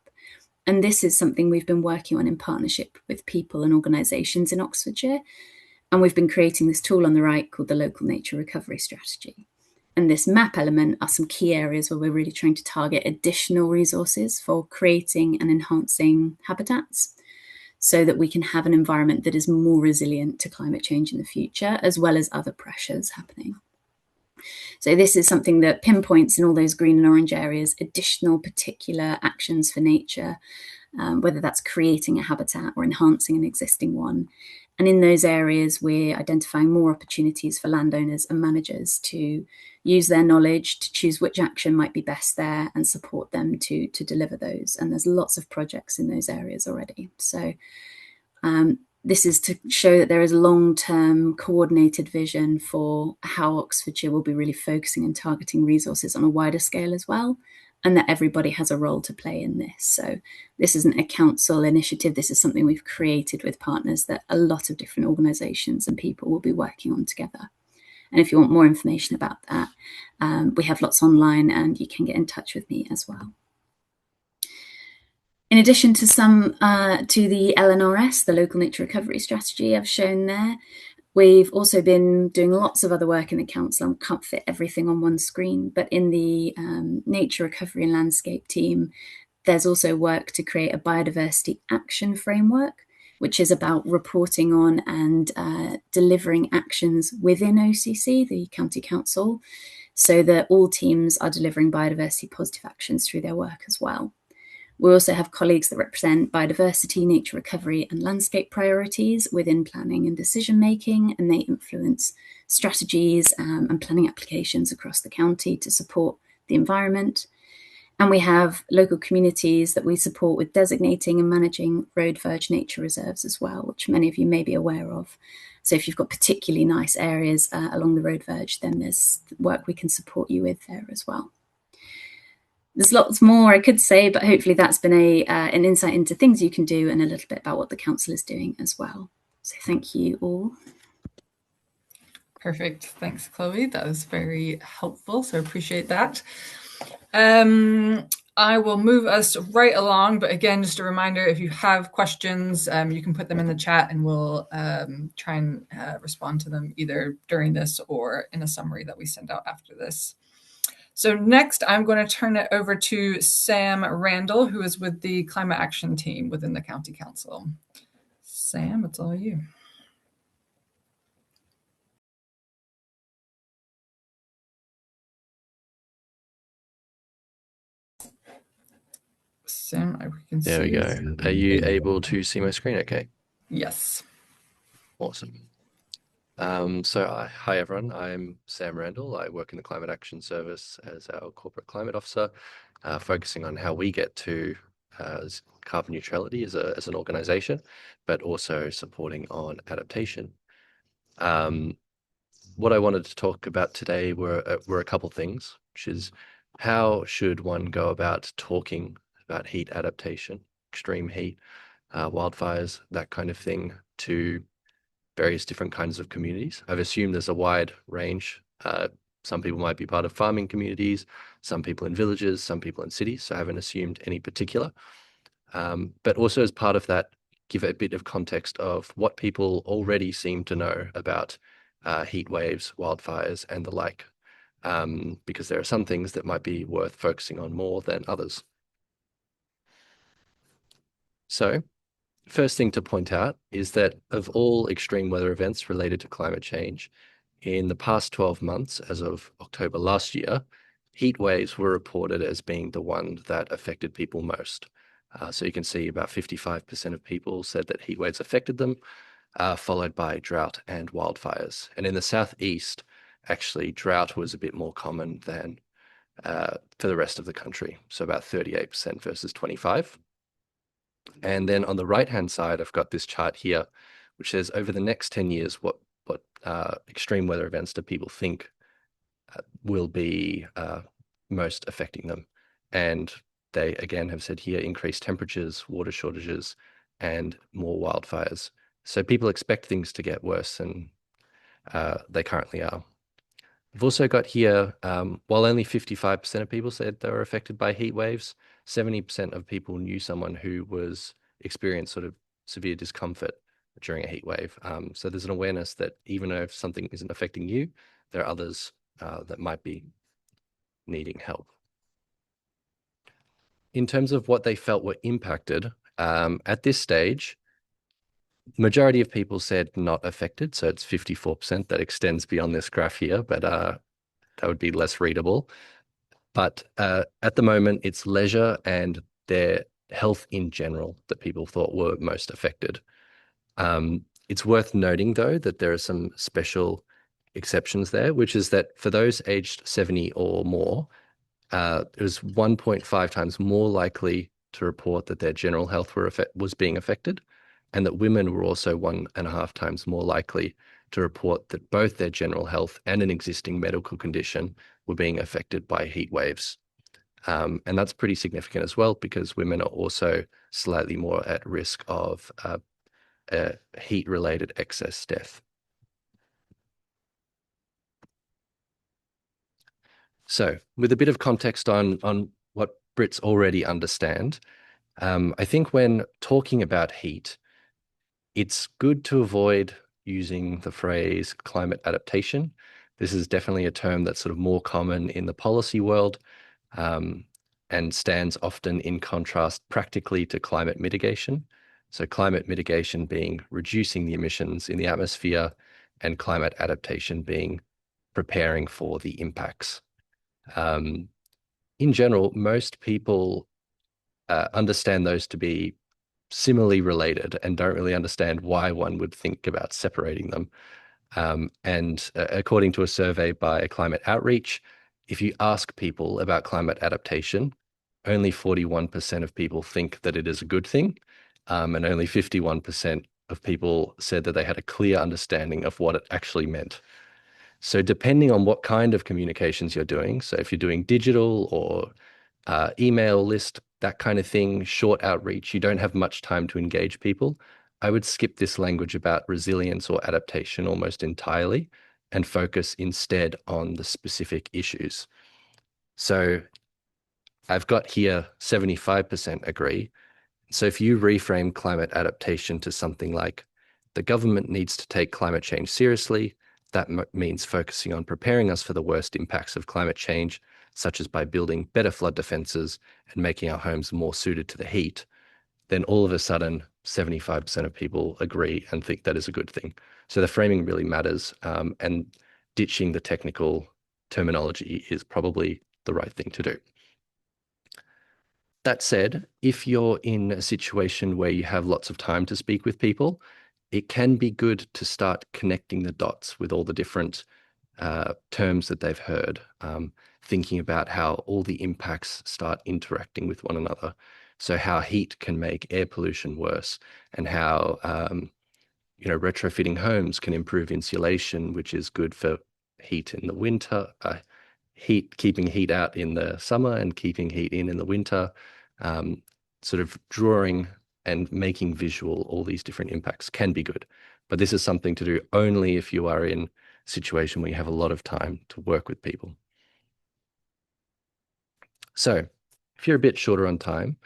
And this is something we've been working on in partnership with people and organisations in Oxfordshire. And we've been creating this tool on the right called the Local Nature Recovery Strategy. And this map element are some key areas where we're really trying to target additional resources for creating and enhancing habitats so that we can have an environment that is more resilient to climate change in the future, as well as other pressures happening. So this is something that pinpoints in all those green and orange areas additional particular actions for nature, whether that's creating a habitat or enhancing an existing one. And in those areas, we're identifying more opportunities for landowners and managers to use their knowledge to choose which action might be best there and support them to deliver those. And there's lots of projects in those areas already. So this is to show that there is a long-term coordinated vision for how Oxfordshire will be really focusing and targeting resources on a wider scale as well, and that everybody has a role to play in this. So this isn't a council initiative. This is something we've created with partners that a lot of different organisations and people will be working on together. And if you want more information about that, we have lots online and you can get in touch with me as well. In addition to to the LNRS, the Local Nature Recovery Strategy I've shown there, we've also been doing lots of other work in the council. I can't fit everything on one screen, but in the Nature Recovery and Landscape team, there's also work to create a biodiversity action framework, which is about reporting on and delivering actions within OCC, the County Council, so that all teams are delivering biodiversity positive actions through their work as well. We also have colleagues that represent biodiversity, nature recovery and landscape priorities within planning and decision making, and they influence strategies and planning applications across the county to support the environment. And we have local communities that we support with designating and managing road verge nature reserves as well, which many of you may be aware of. So if you've got particularly nice areas along the road verge, then there's work we can support you with there as well. There's lots more I could say, but hopefully that's been an insight into things you can do and a little bit about what the council is doing as well. So thank you all. Perfect. Thanks, Chloe. That was very helpful. So appreciate that. I will move us right along, but again, just a reminder, if you have questions, you can put them in the chat and we'll try and respond to them either during this or in a summary that we send out after this. So next, I'm going to turn it over to Sam Randall, who is with the Climate Action Team within the County Council. Sam, it's all you. Sam, we can see. There we go. Are you able to see my screen okay? Yes. Awesome. Hi everyone, I'm Sam Randall. I work in the Climate Action Service as our Corporate Climate Officer, focusing on how we get to carbon neutrality as an organisation, but also supporting on adaptation. What I wanted to talk about today were a couple things, which is how should one go about talking about heat adaptation, extreme heat, wildfires, that kind of thing, to various different kinds of communities. I've assumed there's a wide range. Some people might be part of farming communities, some people in villages, some people in cities. So I haven't assumed any particular. But also as part of that, give a bit of context of what people already seem to know about heat waves, wildfires, and the like, because there are some things that might be worth focusing on more than others. So first thing to point out is that of all extreme weather events related to climate change, in the past 12 months, as of October last year, heat waves were reported as being the one that affected people most. So you can see about 55% of people said that heat waves affected them, followed by drought and wildfires. And in the southeast, actually, drought was a bit more common than for the rest of the country. So about 38% versus 25%. And then on the right-hand side, I've got this chart here, which says over the next 10 years, what extreme weather events do people think will be most affecting them? And they, again, have said here, increased temperatures, water shortages, and more wildfires. So people expect things to get worse than they currently are. We've also got here, while only 55% of people said they were affected by heat waves, 70% of people knew someone who experienced sort of severe discomfort during a heat wave. So there's an awareness that even though if something isn't affecting you, there are others that might be needing help. In terms of what they felt were impacted, at this stage, majority of people said not affected, so it's 54%. That extends beyond this graph here, but that would be less readable. But at the moment, it's leisure and their health in general that people thought were most affected. It's worth noting, though, that there are some special exceptions there, which is that for those aged 70 or more, it was 1.5 times more likely to report that their general health was being affected, and that women were also 1.5 times more likely to report that both their general health and an existing medical condition were being affected by heat waves. And that's pretty significant as well, because women are also slightly more at risk of heat-related excess death. So with a bit of context on what Brits already understand, I think when talking about heat, it's good to avoid using the phrase climate adaptation. This is definitely a term that's sort of more common in the policy world and stands often in contrast practically to climate mitigation. So climate mitigation being reducing the emissions in the atmosphere, and climate adaptation being preparing for the impacts. In general, most people understand those to be similarly related and don't really understand why one would think about separating them. And according to a survey by Climate Outreach, if you ask people about climate adaptation, only 41% of people think that it is a good thing, and only 51% of people said that they had a clear understanding of what it actually meant. So depending on what kind of communications you're doing, so if you're doing digital or email list, that kind of thing, short outreach, you don't have much time to engage people, I would skip this language about resilience or adaptation almost entirely and focus instead on the specific issues. So I've got here 75% agree. So if you reframe climate adaptation to something like the government needs to take climate change seriously, that means focusing on preparing us for the worst impacts of climate change, such as by building better flood defenses and making our homes more suited to the heat, then all of a sudden 75% of people agree and think that is a good thing. So the framing really matters, and ditching the technical terminology is probably the right thing to do. That said, if you're in a situation where you have lots of time to speak with people, it can be good to start connecting the dots with all the different terms that they've heard, thinking about how all the impacts start interacting with one another. So how heat can make air pollution worse, and how retrofitting homes can improve insulation, which is good for heat in the winter, keeping heat out in the summer and keeping heat in the winter, sort of drawing and making visual all these different impacts can be good. But this is something to do only if you are in a situation where you have a lot of time to work with people. So if you're a bit shorter on time,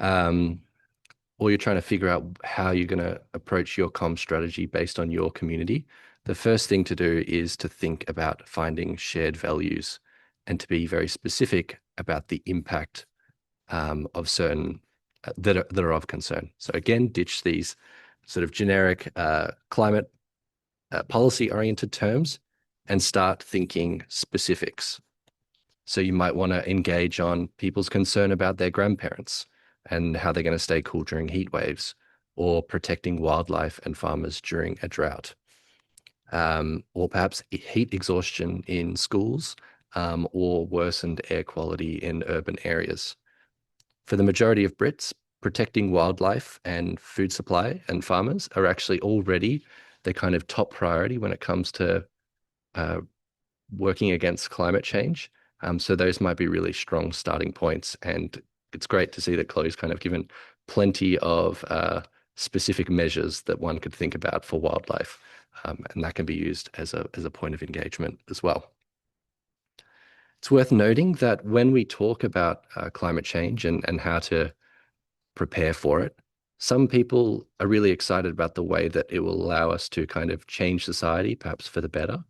or you're trying to figure out how you're going to approach your comm strategy based on your community, the first thing to do is to think about finding shared values and to be very specific about the impact of certain that are of concern. So again, ditch these sort of generic climate policy-oriented terms and start thinking specifics. So you might want to engage on people's concern about their grandparents and how they're going to stay cool during heat waves, or protecting wildlife and farmers during a drought. Or perhaps heat exhaustion in schools, or worsened air quality in urban areas. For the majority of Brits, protecting wildlife and food supply and farmers are actually already the kind of top priority when it comes to working against climate change. So those might be really strong starting points. And it's great to see that Chloe's kind of given plenty of specific measures that one could think about for wildlife. And that can be used as a point of engagement as well. It's worth noting that when we talk about climate change and how to prepare for it, some people are really excited about the way that it will allow us to kind of change society, perhaps for the better.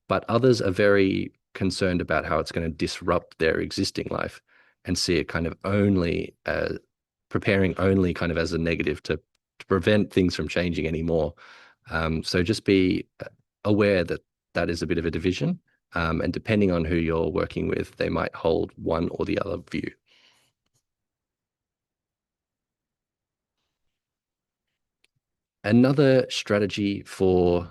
But others are very concerned about how it's going to disrupt their existing life and see it kind of only preparing only kind of as a negative to prevent things from changing anymore. So just be aware that that is a bit of a division. And depending on who you're working with, they might hold one or the other view. Another strategy for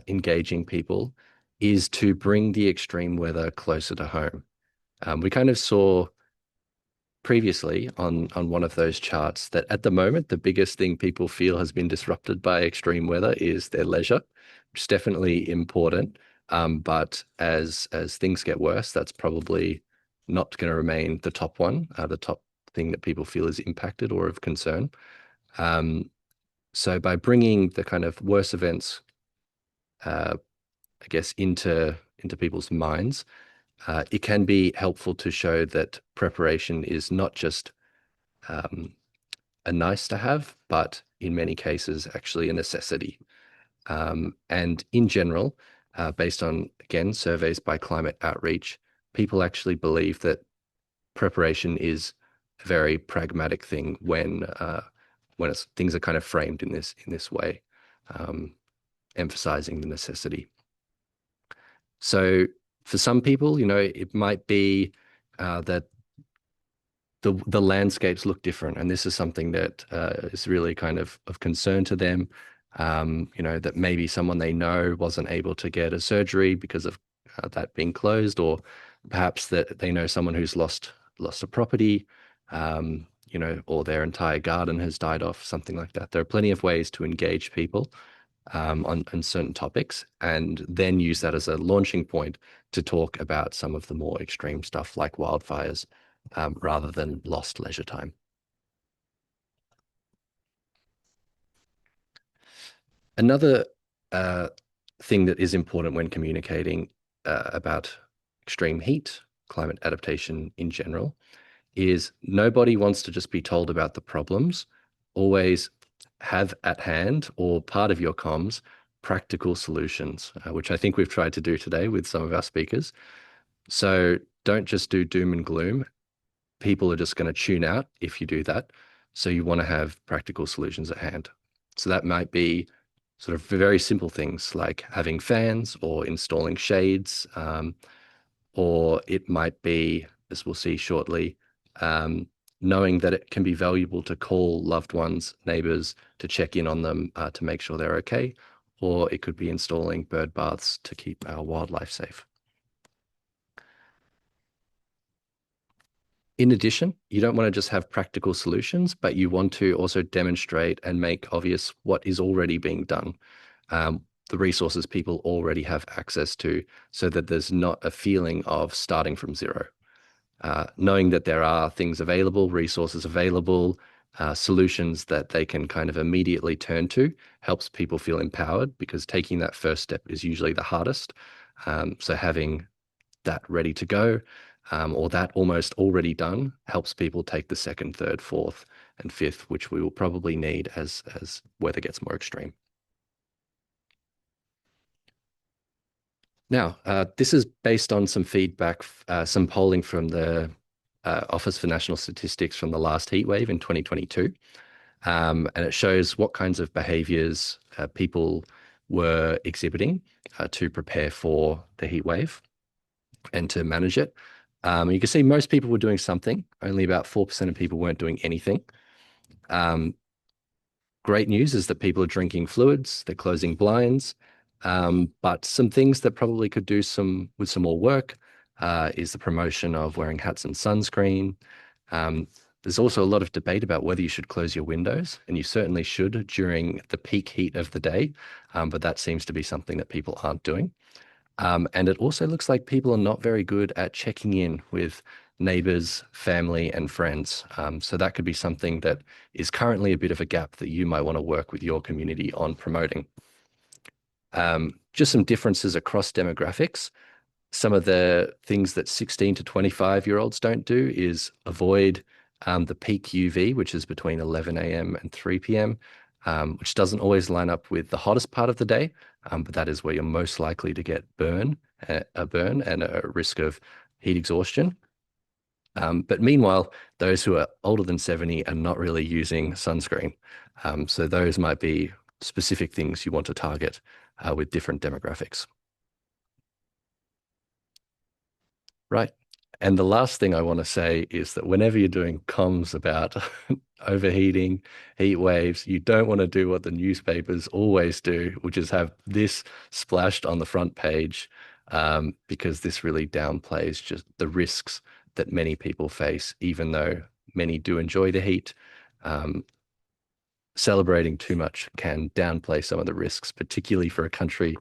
engaging people is to bring the extreme weather closer to home. We kind of saw previously on one of those charts that at the moment, the biggest thing people feel has been disrupted by extreme weather is their leisure, which is definitely important. But as things get worse, that's probably not going to remain the top one, the top thing that people feel is impacted or of concern. So by bringing the kind of worse events, I guess, into people's minds, it can be helpful to show that preparation is not just a nice to have, but in many cases, actually a necessity. And in general, based on, again, surveys by Climate Outreach, people actually believe that preparation is a very pragmatic thing when things are kind of framed in this way, emphasizing the necessity. So for some people, it might be that the landscapes look different, and this is something that is really kind of concern to them. That maybe someone they know wasn't able to get a surgery because of that being closed, or perhaps that they know someone who's lost a property, or their entire garden has died off, something like that. There are plenty of ways to engage people on certain topics, and then use that as a launching point to talk about some of the more extreme stuff like wildfires, rather than lost leisure time. Another thing that is important when communicating about extreme heat, climate adaptation in general, is nobody wants to just be told about the problems. Always have at hand, or part of your comms, practical solutions, which I think we've tried to do today with some of our speakers. So don't just do doom and gloom. People are just going to tune out if you do that. So you want to have practical solutions at hand. So that might be sort of very simple things like having fans or installing shades, or it might be, as we'll see shortly, knowing that it can be valuable to call loved ones, neighbors, to check in on them, to make sure they're okay, or it could be installing bird baths to keep our wildlife safe. In addition, you don't want to just have practical solutions, but you want to also demonstrate and make obvious what is already being done, the resources people already have access to, so that there's not a feeling of starting from zero. Knowing that there are things available, resources available, solutions that they can kind of immediately turn to, helps people feel empowered, because taking that first step is usually the hardest. So having that ready to go, or that almost already done, helps people take the second, third, fourth, and fifth, which we will probably need as weather gets more extreme. Now, this is based on some feedback, some polling from the Office for National Statistics from the last heat wave in 2022. And it shows what kinds of behaviours people were exhibiting to prepare for the heat wave and to manage it. You can see most people were doing something. Only about 4% of people weren't doing anything. Great news is that people are drinking fluids, they're closing blinds, but some things that probably could do with some more work is the promotion of wearing hats and sunscreen. There's also a lot of debate about whether you should close your windows, and you certainly should during the peak heat of the day, but that seems to be something that people aren't doing. And it also looks like people are not very good at checking in with neighbors, family, and friends. So that could be something that is currently a bit of a gap that you might want to work with your community on promoting. Just some differences across demographics. Some of the things that 16 to 25-year-olds don't do is avoid the peak UV, which is between 11 a.m. and 3 p.m., which doesn't always line up with the hottest part of the day, but that is where you're most likely to get a burn and a risk of heat exhaustion. But meanwhile, those who are older than 70 are not really using sunscreen. So those might be specific things you want to target with different demographics. Right. And the last thing I want to say is that whenever you're doing comms about overheating, heat waves, you don't want to do what the newspapers always do, which is have this splashed on the front page, because this really downplays just the risks that many people face, even though many do enjoy the heat. Celebrating too much can downplay some of the risks, particularly for a country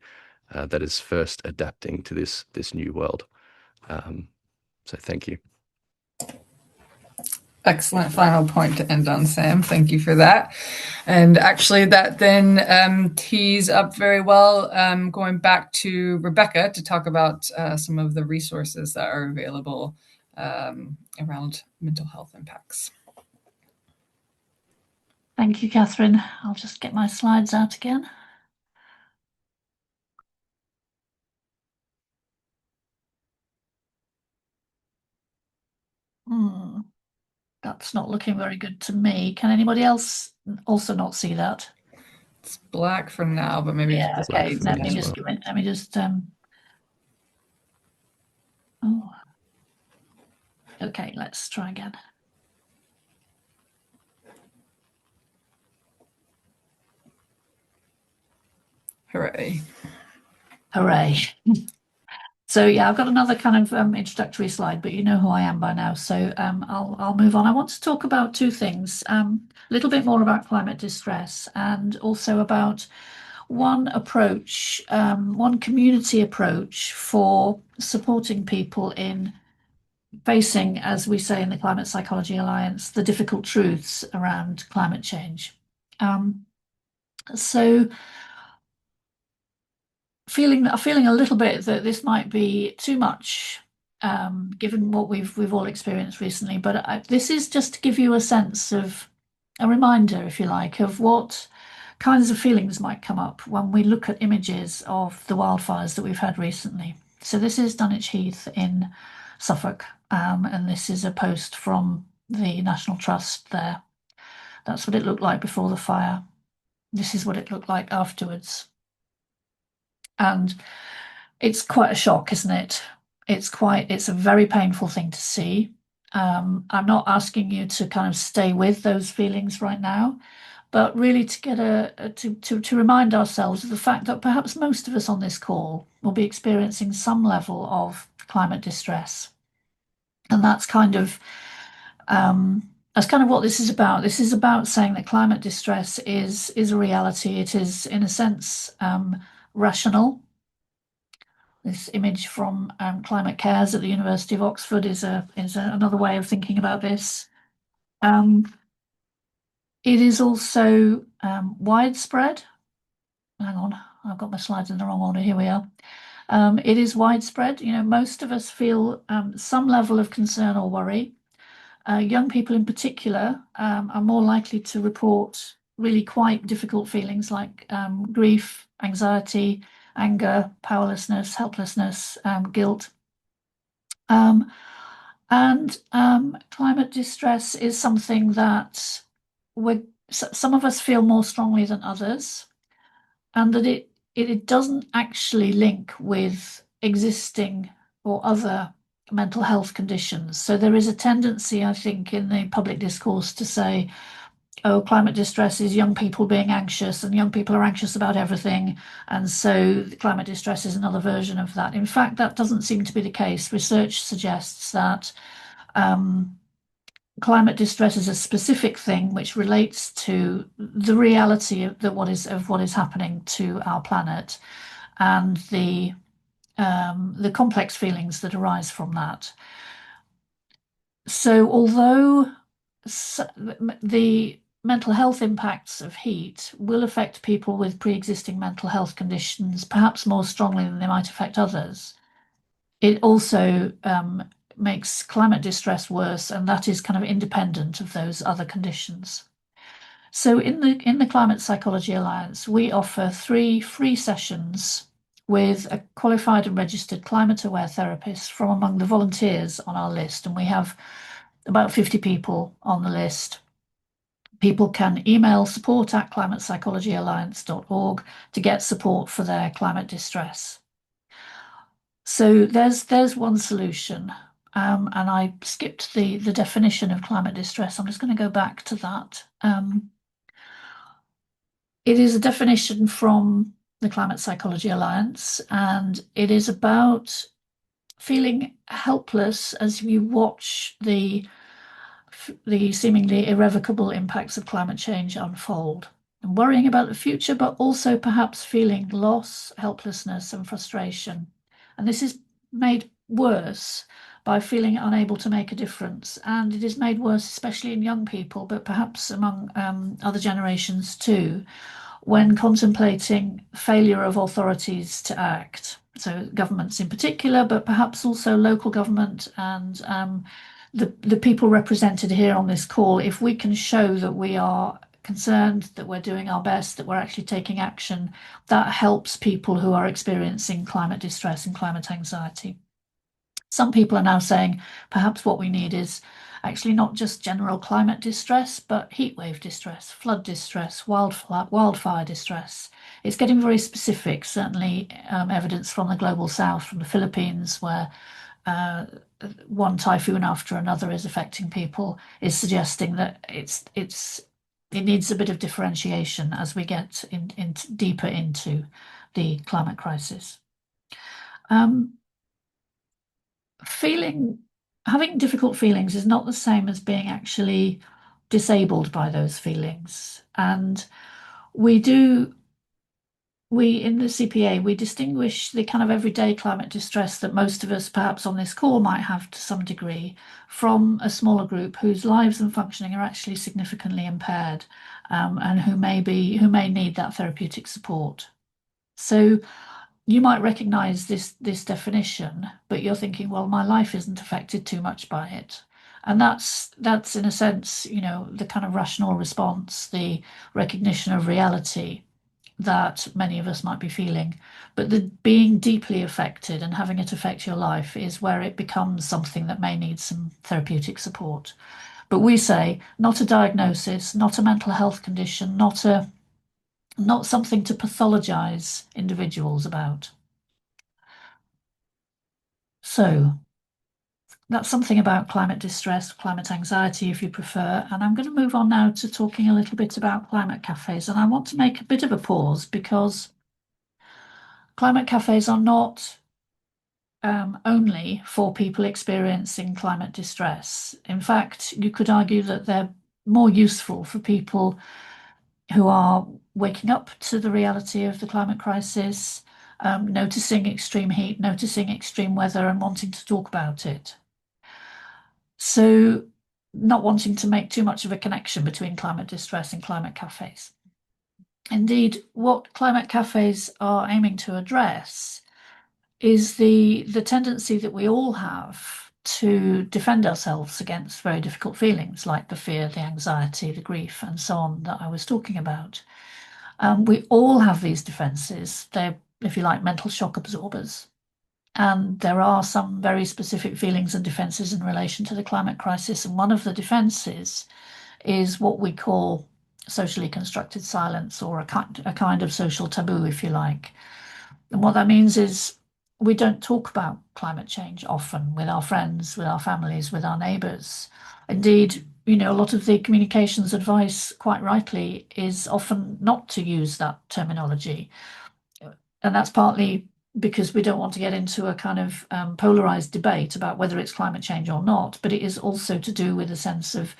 that is first adapting to this new world. So thank you. Excellent final point to end on, Sam. Thank you for that. And actually that then tees up very well, going back to Rebecca to talk about some of the resources that are available around mental health impacts. Thank you, Catherine. I'll just get my slides out again. That's not looking very good to me. Can anybody else also not see that? It's black for now, but maybe yeah. Okay. Let me just Oh. Okay. Let's try again. Hooray! Hooray! So yeah, I've got another kind of introductory slide, but you know who I am by now, so I'll move on. I want to talk about two things, a little bit more about climate distress and also about one approach, one community approach for supporting people in facing, as we say in the Climate Psychology Alliance, the difficult truths around climate change. So feeling a little bit that this might be too much, given what we've all experienced recently. But this is just to give you a sense of a reminder, if you like, of what kinds of feelings might come up when we look at images of the wildfires that we've had recently. So this is Dunwich Heath in Suffolk, and this is a post from the National Trust there. That's what it looked like before the fire. This is what it looked like afterwards. And it's quite a shock, isn't it? It's a very painful thing to see. I'm not asking you to kind of stay with those feelings right now, but really to get to remind ourselves of the fact that perhaps most of us on this call will be experiencing some level of climate distress. And that's kind of what this is about. This is about saying that climate distress is a reality. It is, in a sense, rational. This image from Climate Cares at the University of Oxford is another way of thinking about this. It is also widespread. Hang on, I've got my slides in the wrong order. Here we are. It is widespread. You know, most of us feel some level of concern or worry. Young people in particular are more likely to report really quite difficult feelings like grief, anxiety, anger, powerlessness, helplessness, guilt. And climate distress is something that some of us feel more strongly than others, and that it doesn't actually link with existing or other mental health conditions. So there is a tendency, I think, in the public discourse to say, oh, climate distress is young people being anxious, and young people are anxious about everything. And so climate distress is another version of that. In fact, that doesn't seem to be the case. Research suggests that climate distress is a specific thing which relates to the reality of what is happening to our planet, and the complex feelings that arise from that. So although the mental health impacts of heat will affect people with pre-existing mental health conditions perhaps more strongly than they might affect others, it also makes climate distress worse, and that is kind of independent of those other conditions. So in the Climate Psychology Alliance, we offer 3 free sessions with a qualified and registered climate aware therapist from among the volunteers on our list, and we have about 50 people on the list. People can email support@climatepsychologyalliance.org to get support for their climate distress. So there's one solution, and I skipped the definition of climate distress. I'm just going to go back to that. It is a definition from the Climate Psychology Alliance, and it is about feeling helpless as you watch the seemingly irrevocable impacts of climate change unfold, and worrying about the future, but also perhaps feeling loss, helplessness, and frustration. And this is made worse by feeling unable to make a difference. And it is made worse, especially in young people, but perhaps among other generations too, when contemplating failure of authorities to act. So governments in particular, but perhaps also local government and the people represented here on this call. If we can show that we are concerned, that we're doing our best, that we're actually taking action, that helps people who are experiencing climate distress and climate anxiety. Some people are now saying perhaps what we need is actually not just general climate distress, but heatwave distress, flood distress, wildfire distress. It's getting very specific, certainly evidence from the global south, from the Philippines, where one typhoon after another is affecting people, is suggesting that it needs a bit of differentiation as we get deeper into the climate crisis. Having difficult feelings is not the same as being actually disabled by those feelings. And we in the CPA, we distinguish the kind of everyday climate distress that most of us perhaps on this call might have to some degree from a smaller group whose lives and functioning are actually significantly impaired, and who may need that therapeutic support. So you might recognize this definition, but you're thinking, well, my life isn't affected too much by it. And that's in a sense, the kind of rational response, the recognition of reality that many of us might be feeling. But the being deeply affected and having it affect your life is where it becomes something that may need some therapeutic support. But we say not a diagnosis, not a mental health condition, not something to pathologize individuals about. So that's something about climate distress, climate anxiety, if you prefer. And I'm going to move on now to talking a little bit about climate cafes. And I want to make a bit of a pause, because climate cafes are not only for people experiencing climate distress. In fact, you could argue that they're more useful for people who are waking up to the reality of the climate crisis, noticing extreme heat, noticing extreme weather, and wanting to talk about it. So not wanting to make too much of a connection between climate distress and climate cafes. Indeed, what climate cafes are aiming to address is the tendency that we all have to defend ourselves against very difficult feelings like the fear, the anxiety, the grief, and so on that I was talking about. We all have these defenses. They're, if you like, mental shock absorbers. And there are some very specific feelings and defences in relation to the climate crisis. And one of the defences is what we call socially constructed silence, or a kind of social taboo, if you like. And what that means is we don't talk about climate change often with our friends, with our families, with our neighbours. Indeed, a lot of the communications advice, quite rightly, is often not to use that terminology. And that's partly because we don't want to get into a kind of polarized debate about whether it's climate change or not, but it is also to do with a sense of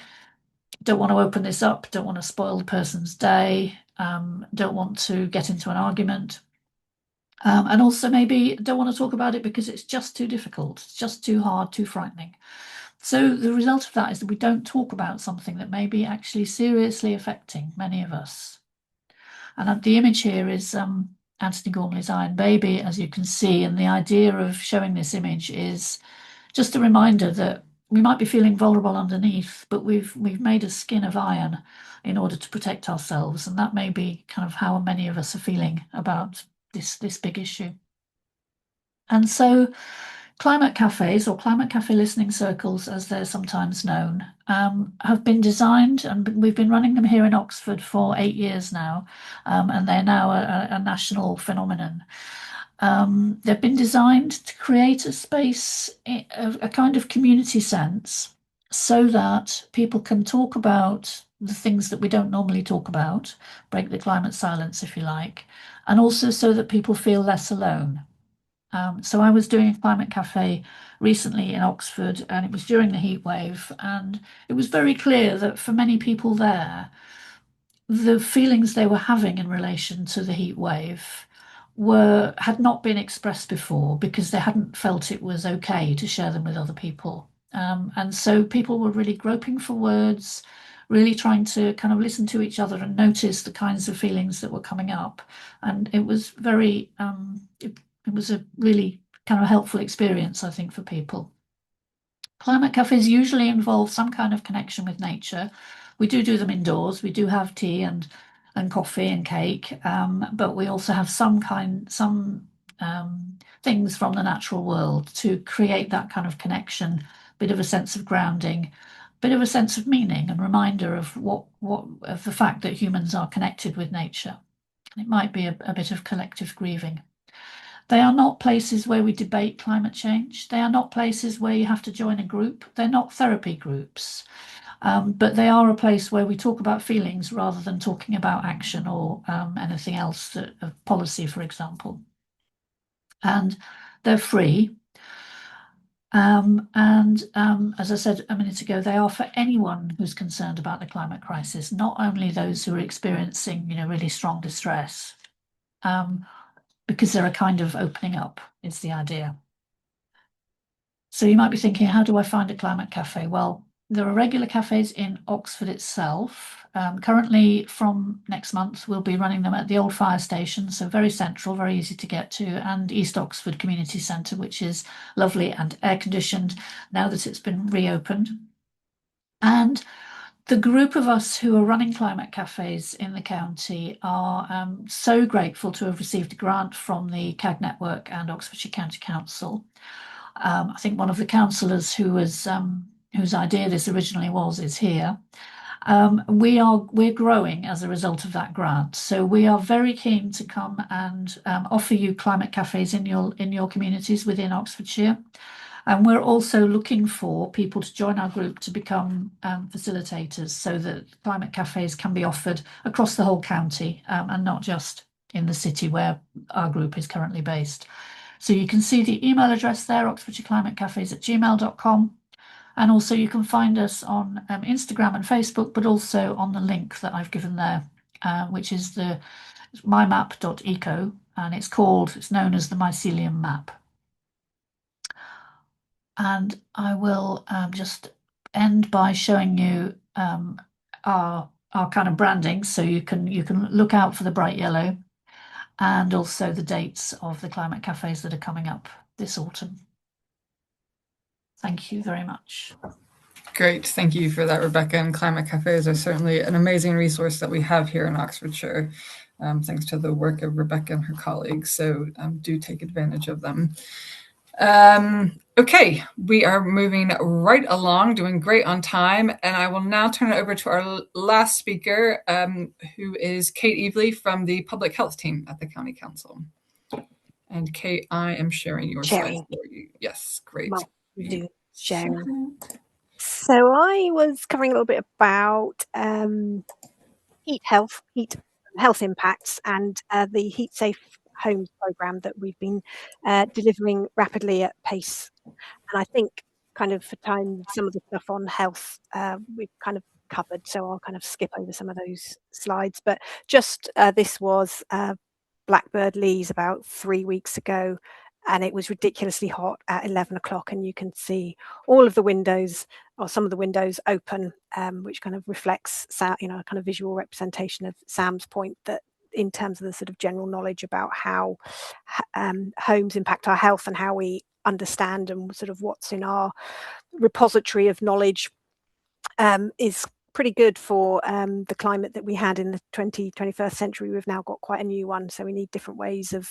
don't want to open this up, don't want to spoil the person's day, don't want to get into an argument. And also maybe don't want to talk about it because it's just too difficult, it's just too hard, too frightening. So the result of that is that we don't talk about something that may be actually seriously affecting many of us. And the image here is Anthony Gormley's Iron Baby, as you can see. And the idea of showing this image is just a reminder that we might be feeling vulnerable underneath, but we've made a skin of iron in order to protect ourselves. And that may be kind of how many of us are feeling about this big issue. And so climate cafes, or climate cafe listening circles, as they're sometimes known, have been designed, and we've been running them here in Oxford for 8 years now, and they're now a national phenomenon. They've been designed to create a space, a kind of community sense, so that people can talk about the things that we don't normally talk about, break the climate silence, if you like, and also so that people feel less alone. So I was doing a climate cafe recently in Oxford, and it was during the heat wave, and it was very clear that for many people there, the feelings they were having in relation to the heat wave had not been expressed before, because they hadn't felt it was okay to share them with other people. And so people were really groping for words, really trying to kind of listen to each other and notice the kinds of feelings that were coming up. And it was very, it was a really kind of helpful experience, I think, for people. Climate cafes usually involve some kind of connection with nature. We do them indoors. We do have tea and coffee and cake, but we also have some things from the natural world to create that kind of connection, bit of a sense of grounding, bit of a sense of meaning, and reminder of of the fact that humans are connected with nature. It might be a bit of collective grieving. They are not places where we debate climate change. They are not places where you have to join a group. They're not therapy groups, but they are a place where we talk about feelings rather than talking about action or anything else, policy, for example. And they're free. As I said a minute ago, they are for anyone who's concerned about the climate crisis, not only those who are experiencing, really strong distress. Because they're a kind of opening up, is the idea. So you might be thinking, how do I find a climate cafe? Well, there are regular cafes in Oxford itself. Currently, from next month, we'll be running them at the old fire station, so very central, very easy to get to, and East Oxford Community Centre, which is lovely and air-conditioned now that it's been reopened. And the group of us who are running climate cafes in the county are so grateful to have received a grant from the CAG Network and Oxfordshire County Council. I think one of the councillors whose idea this originally was is here. We're growing as a result of that grant, so we are very keen to come and offer you climate cafes in your communities within Oxfordshire. And we're also looking for people to join our group to become facilitators, so that climate cafes can be offered across the whole county and not just in the city where our group is currently based. So you can see the email address there, oxfordshireclimatecafes@gmail.com. And also you can find us on Instagram and Facebook, but also on the link that I've given there, which is the mymap.eco, and it's known as the Mycelium Map. And I will just end by showing you our kind of branding, so you can look out for the bright yellow, and also the dates of the climate cafes that are coming up this autumn. Thank you very much. Great, thank you for that, Rebecca. And climate cafes are certainly an amazing resource that we have here in Oxfordshire, thanks to the work of Rebecca and her colleagues. So do take advantage of them. Okay, we are moving right along, doing great on time, and I will now turn it over to our last speaker, who is Kate Evely from the Public Health team at the County Council. And Kate, I am sharing your slides for you. Yes, great. Sharing. So I was covering a little bit about heat health impacts, and the Heat Safe Homes programme that we've been delivering rapidly at pace. And I think kind of for time, some of the stuff on health we've kind of covered, so I'll kind of skip over some of those slides. But just this was Blackbird Lees about 3 weeks ago, and it was ridiculously hot at 11 o'clock, and you can see all of the windows, or some of the windows, open, which kind of reflects, you know, a kind of visual representation of Sam's point, that in terms of the sort of general knowledge about how homes impact our health and how we understand and sort of what's in our repository of knowledge is pretty good for the climate that we had in the 21st century. We've now got quite a new one, so we need different ways of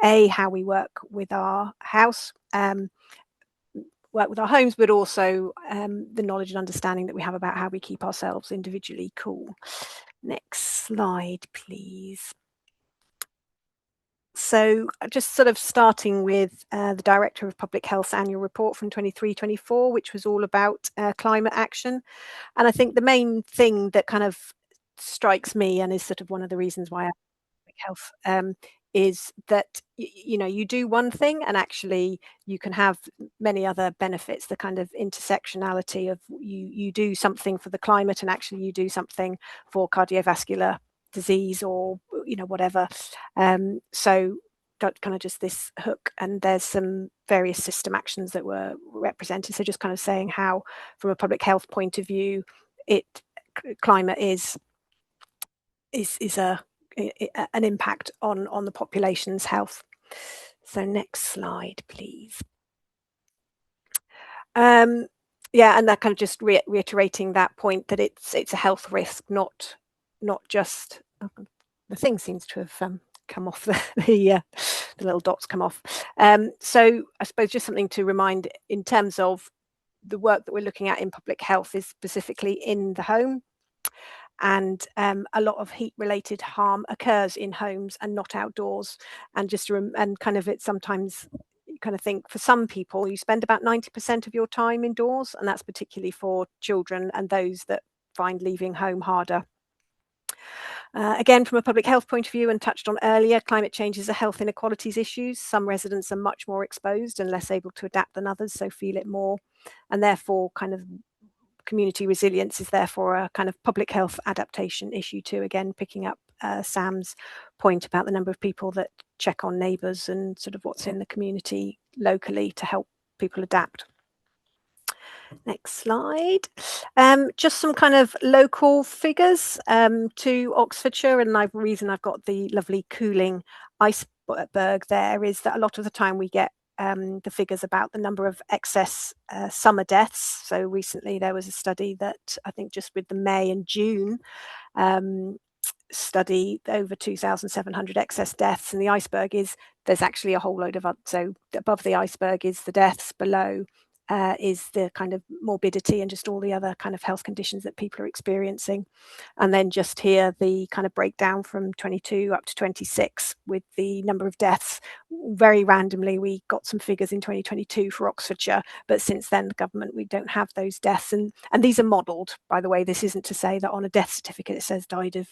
how we work with our house, work with our homes, but also the knowledge and understanding that we have about how we keep ourselves individually cool. Next slide, please. So just sort of starting with the Director of Public Health's annual report from 23-24, which was all about climate action. And I think the main thing that kind of strikes me, and is sort of one of the reasons why I public health, is that you know, you do one thing and actually you can have many other benefits. The kind of intersectionality of you do something for the climate and actually you do something for cardiovascular disease, or you know, whatever. So kind of just this hook, and there's some various system actions that were represented. So just kind of saying how, from a public health point of view, climate is an impact on the population's health. So next slide, please. Yeah, and that kind of just reiterating that point, that it's a health risk, not just the thing seems to have come off, the little dots come off. So I suppose just something to remind in terms of the work that we're looking at in public health is specifically in the home. And a lot of heat related harm occurs in homes and not outdoors. And just and kind of, it sometimes you kind of think, for some people you spend about 90% of your time indoors, and that's particularly for children and those that find leaving home harder. Again, from a public health point of view, and touched on earlier, climate change is a health inequalities issue. Some residents are much more exposed and less able to adapt than others, so feel it more, and therefore kind of community resilience is therefore a kind of public health adaptation issue too. Again, picking up Sam's point about the number of people that check on neighbours and sort of what's in the community locally to help people adapt. Next slide. Just some kind of local figures to Oxfordshire, and the reason I've got the lovely cooling iceberg there is that a lot of the time we get the figures about the number of excess summer deaths. So recently there was a study that I think just with the May and June study, over 2,700 excess deaths, and the iceberg is, there's actually a whole load of, so above the iceberg is the deaths, below is the kind of morbidity and just all the other kind of health conditions that people are experiencing. And then just here, the kind of breakdown from 22 up to 26 with the number of deaths. Very randomly, we got some figures in 2022 for Oxfordshire, but since then, the government, we don't have those deaths. And these are modelled, by the way. This isn't to say that on a death certificate it says died of,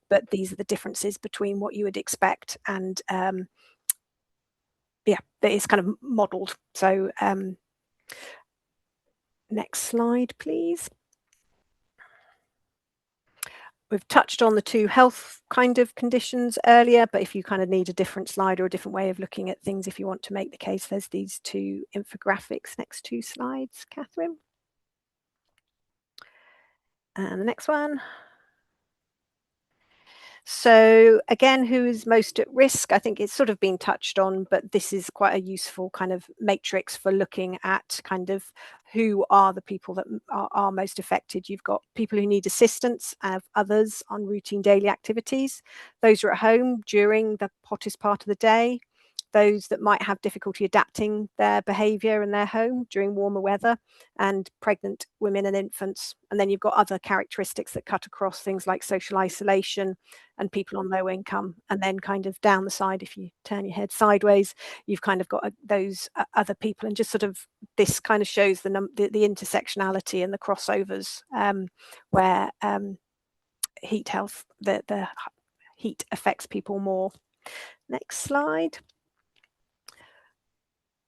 but these are the differences between what you would expect and yeah, that is kind of modelled. So next slide, please. We've touched on the two health kind of conditions earlier, but if you kind of need a different slide or a different way of looking at things, if you want to make the case, there's these two infographics. Next two slides, Catherine. And the next one. So again, who is most at risk? I think it's sort of been touched on, but this is quite a useful kind of matrix for looking at kind of who are the people that are most affected. You've got people who need assistance and others on routine daily activities. Those are at home during the hottest part of the day. those that might have difficulty adapting their behaviour in their home during warmer weather, and pregnant women and infants. And then you've got other characteristics that cut across things like social isolation and people on low income. And then kind of down the side, if you turn your head sideways, you've kind of got those other people. And just sort of this kind of shows the intersectionality and the crossovers where heat health, the heat affects people more. Next slide.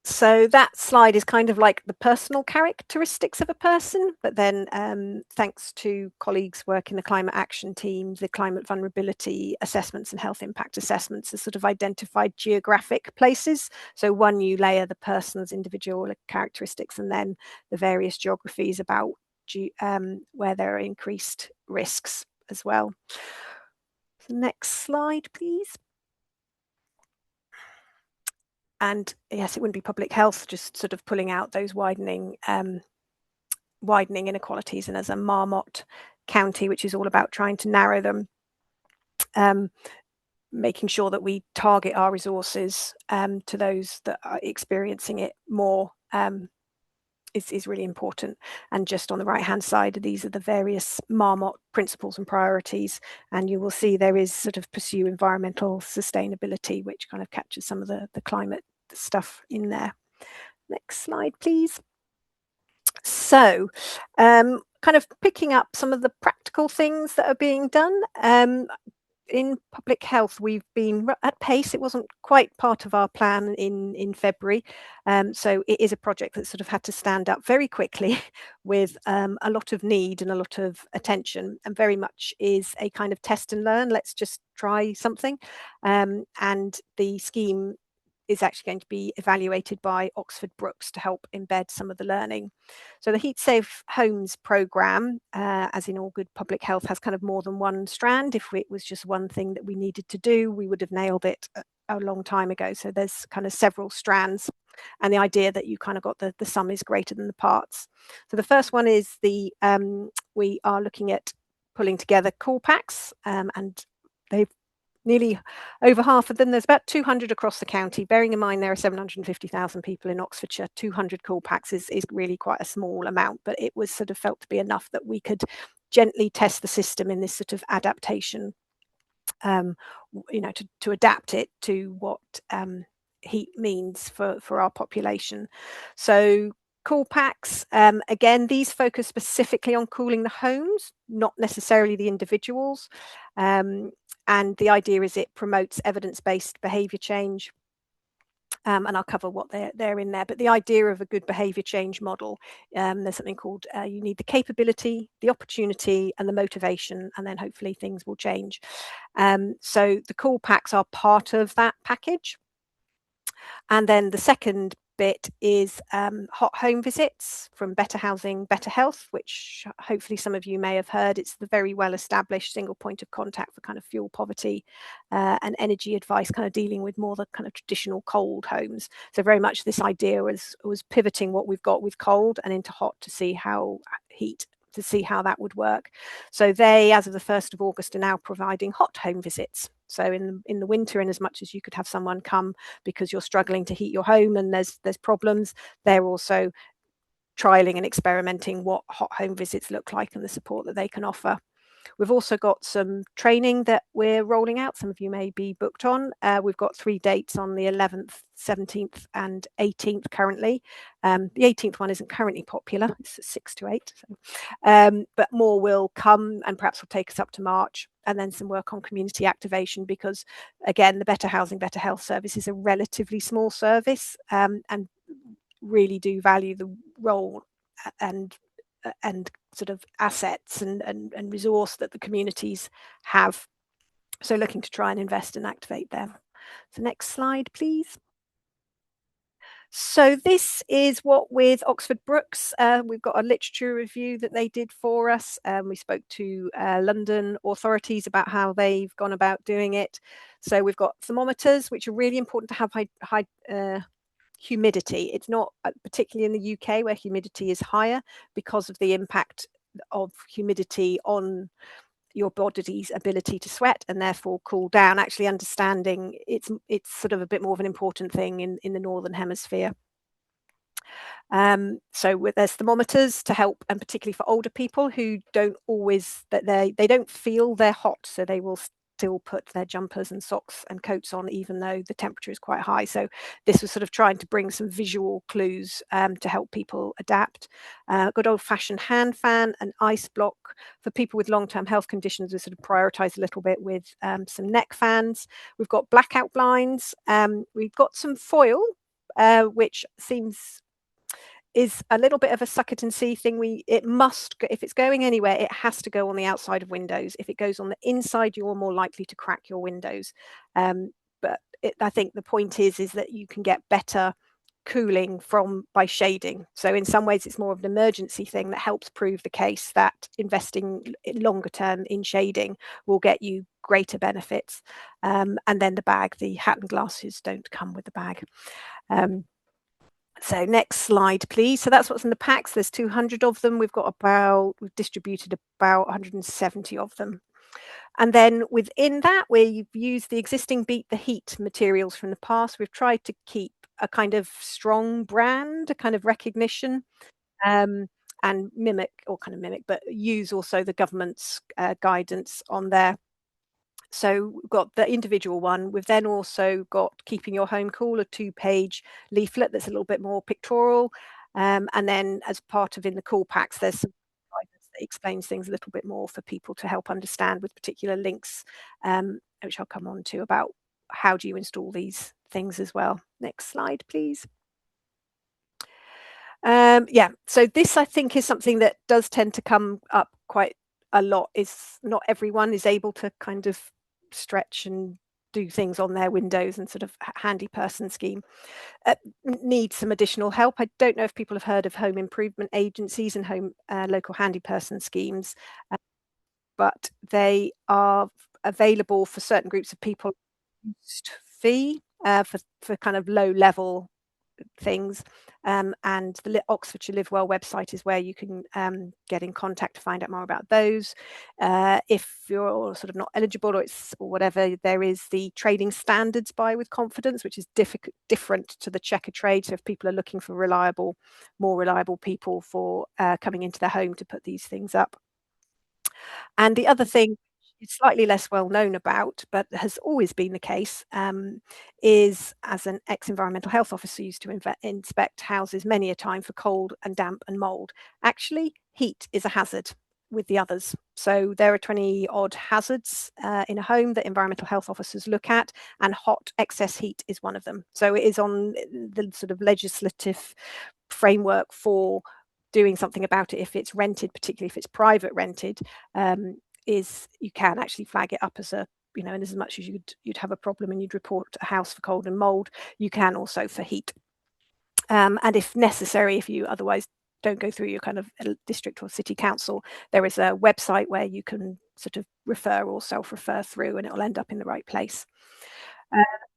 So that slide is kind of like the personal characteristics of a person, but then thanks to colleagues work in the climate action teams, the climate vulnerability assessments and health impact assessments are sort of identified geographic places. So one, you layer the person's individual characteristics and then the various geographies about where there are increased risks as well. So next slide, please. And yes, it wouldn't be public health, just sort of pulling out those widening inequalities. And as a Marmot county, which is all about trying to narrow them, making sure that we target our resources to those that are experiencing it more is really important. And just on the right hand side, these are the various Marmot principles and priorities, and you will see there is sort of pursue environmental sustainability, which kind of captures some of the climate stuff in there. Next slide, please. So kind of picking up some of the practical things that are being done. In public health, we've been at pace. It wasn't quite part of our plan in February. So it is a project that sort of had to stand up very quickly with a lot of need and a lot of attention, and very much is a kind of test and learn. Let's just try something. And the scheme is actually going to be evaluated by Oxford Brookes to help embed some of the learning. So the Heat Safe Homes programme, as in all good public health, has kind of more than one strand. If it was just one thing that we needed to do, we would have nailed it a long time ago. So there's kind of several strands, and the idea that you kind of got the sum is greater than the parts. So the first one is we are looking at pulling together call packs, and they've nearly over half of them. There's about 200 across the county. Bearing in mind there are 750,000 people in Oxfordshire, 200 call packs is really quite a small amount, but it was sort of felt to be enough that we could gently test the system in this sort of adaptation, to adapt it to what heat means for our population. So call packs, again, these focus specifically on cooling the homes, not necessarily the individuals. And the idea is it promotes evidence-based behaviour change. And I'll cover what they're in there. But the idea of a good behaviour change model, there's something called, you need the capability, the opportunity and the motivation, and then hopefully things will change. So the call packs are part of that package. And then the second bit is hot home visits from Better Housing, Better Health, which hopefully some of you may have heard. It's the very well established single point of contact for kind of fuel poverty and energy advice, kind of dealing with more the kind of traditional cold homes. So very much this idea was pivoting what we've got with cold and into hot to see how that would work. So they, as of the 1st of August, are now providing hot home visits. So in the winter, in as much as you could have someone come because you're struggling to heat your home and there's problems, they're also trialing and experimenting what hot home visits look like and the support that they can offer. We've also got some training that we're rolling out. Some of you may be booked on. We've got 3 dates on the 11th, 17th and 18th currently. The 18th one isn't currently popular. It's 6 to 8. So, but more will come and perhaps will take us up to March. And then some work on community activation, because again, the Better Housing, Better Health service is a relatively small service, and really do value the role and sort of assets and resource that the communities have. So looking to try and invest and activate them. So next slide, please. So this is what with Oxford Brookes, we've got a literature review that they did for us. We spoke to London authorities about how they've gone about doing it. So we've got thermometers, which are really important to have high humidity. It's not particularly in the UK where humidity is higher because of the impact of humidity on your body's ability to sweat and therefore cool down, actually understanding it's sort of a bit more of an important thing in the Northern Hemisphere. So there's thermometers to help, and particularly for older people who don't always, they don't feel they're hot, so they will still put their jumpers and socks and coats on even though the temperature is quite high. So this was sort of trying to bring some visual clues to help people adapt. Good old-fashioned hand fan and ice block. For people with long-term health conditions, we sort of prioritize a little bit with some neck fans. We've got blackout blinds. We've got some foil, which is a little bit of a suck it and see thing. It must, if it's going anywhere, it has to go on the outside of windows. If it goes on the inside, you're more likely to crack your windows. But I think the point is that you can get better cooling by shading. So in some ways, it's more of an emergency thing that helps prove the case that investing longer term in shading will get you greater benefits. And then the bag, the hat and glasses don't come with the bag. So next slide, please. So that's what's in the packs. There's 200 of them. We've distributed about 170 of them. And then within that, we've used the existing Beat the Heat materials from the past. We've tried to keep a kind of strong brand, a kind of recognition, and but use also the government's guidance on there. So we've got the individual one. We've then also got Keeping Your Home Cool, a 2-page leaflet that's a little bit more pictorial. And then as part of in the cool packs, there's some guidance that explains things a little bit more for people to help understand with particular links, which I'll come on to about how do you install these things as well. Next slide, please. So this I think is something that does tend to come up quite a lot. Is not everyone is able to kind of stretch and do things on their windows and sort of handy person scheme. Need some additional help. I don't know if people have heard of home improvement agencies and home local handy person schemes, but they are available for certain groups of people. Fee for kind of low level things, and the Oxfordshire Live Well website is where you can get in contact to find out more about those. If you're sort of not eligible or whatever, there is the Trading Standards Buy with Confidence, which is different to the checker trade. So if people are looking for more reliable people for coming into their home to put these things up. And the other thing it's slightly less well known about, but has always been the case, is as an ex-environmental health officer used to inspect houses many a time for cold and damp and mold. Actually, heat is a hazard with the others. So there are 20 odd hazards in a home that environmental health officers look at, and hot excess heat is one of them. So it is on the sort of legislative framework for doing something about it if it's rented, particularly if it's private rented. Is you can actually flag it up as a, and as much as you'd have a problem and you'd report a house for cold and mold, you can also for heat. And if necessary, if you otherwise don't go through your kind of district or city council, there is a website where you can sort of refer or self-refer through, and it will end up in the right place.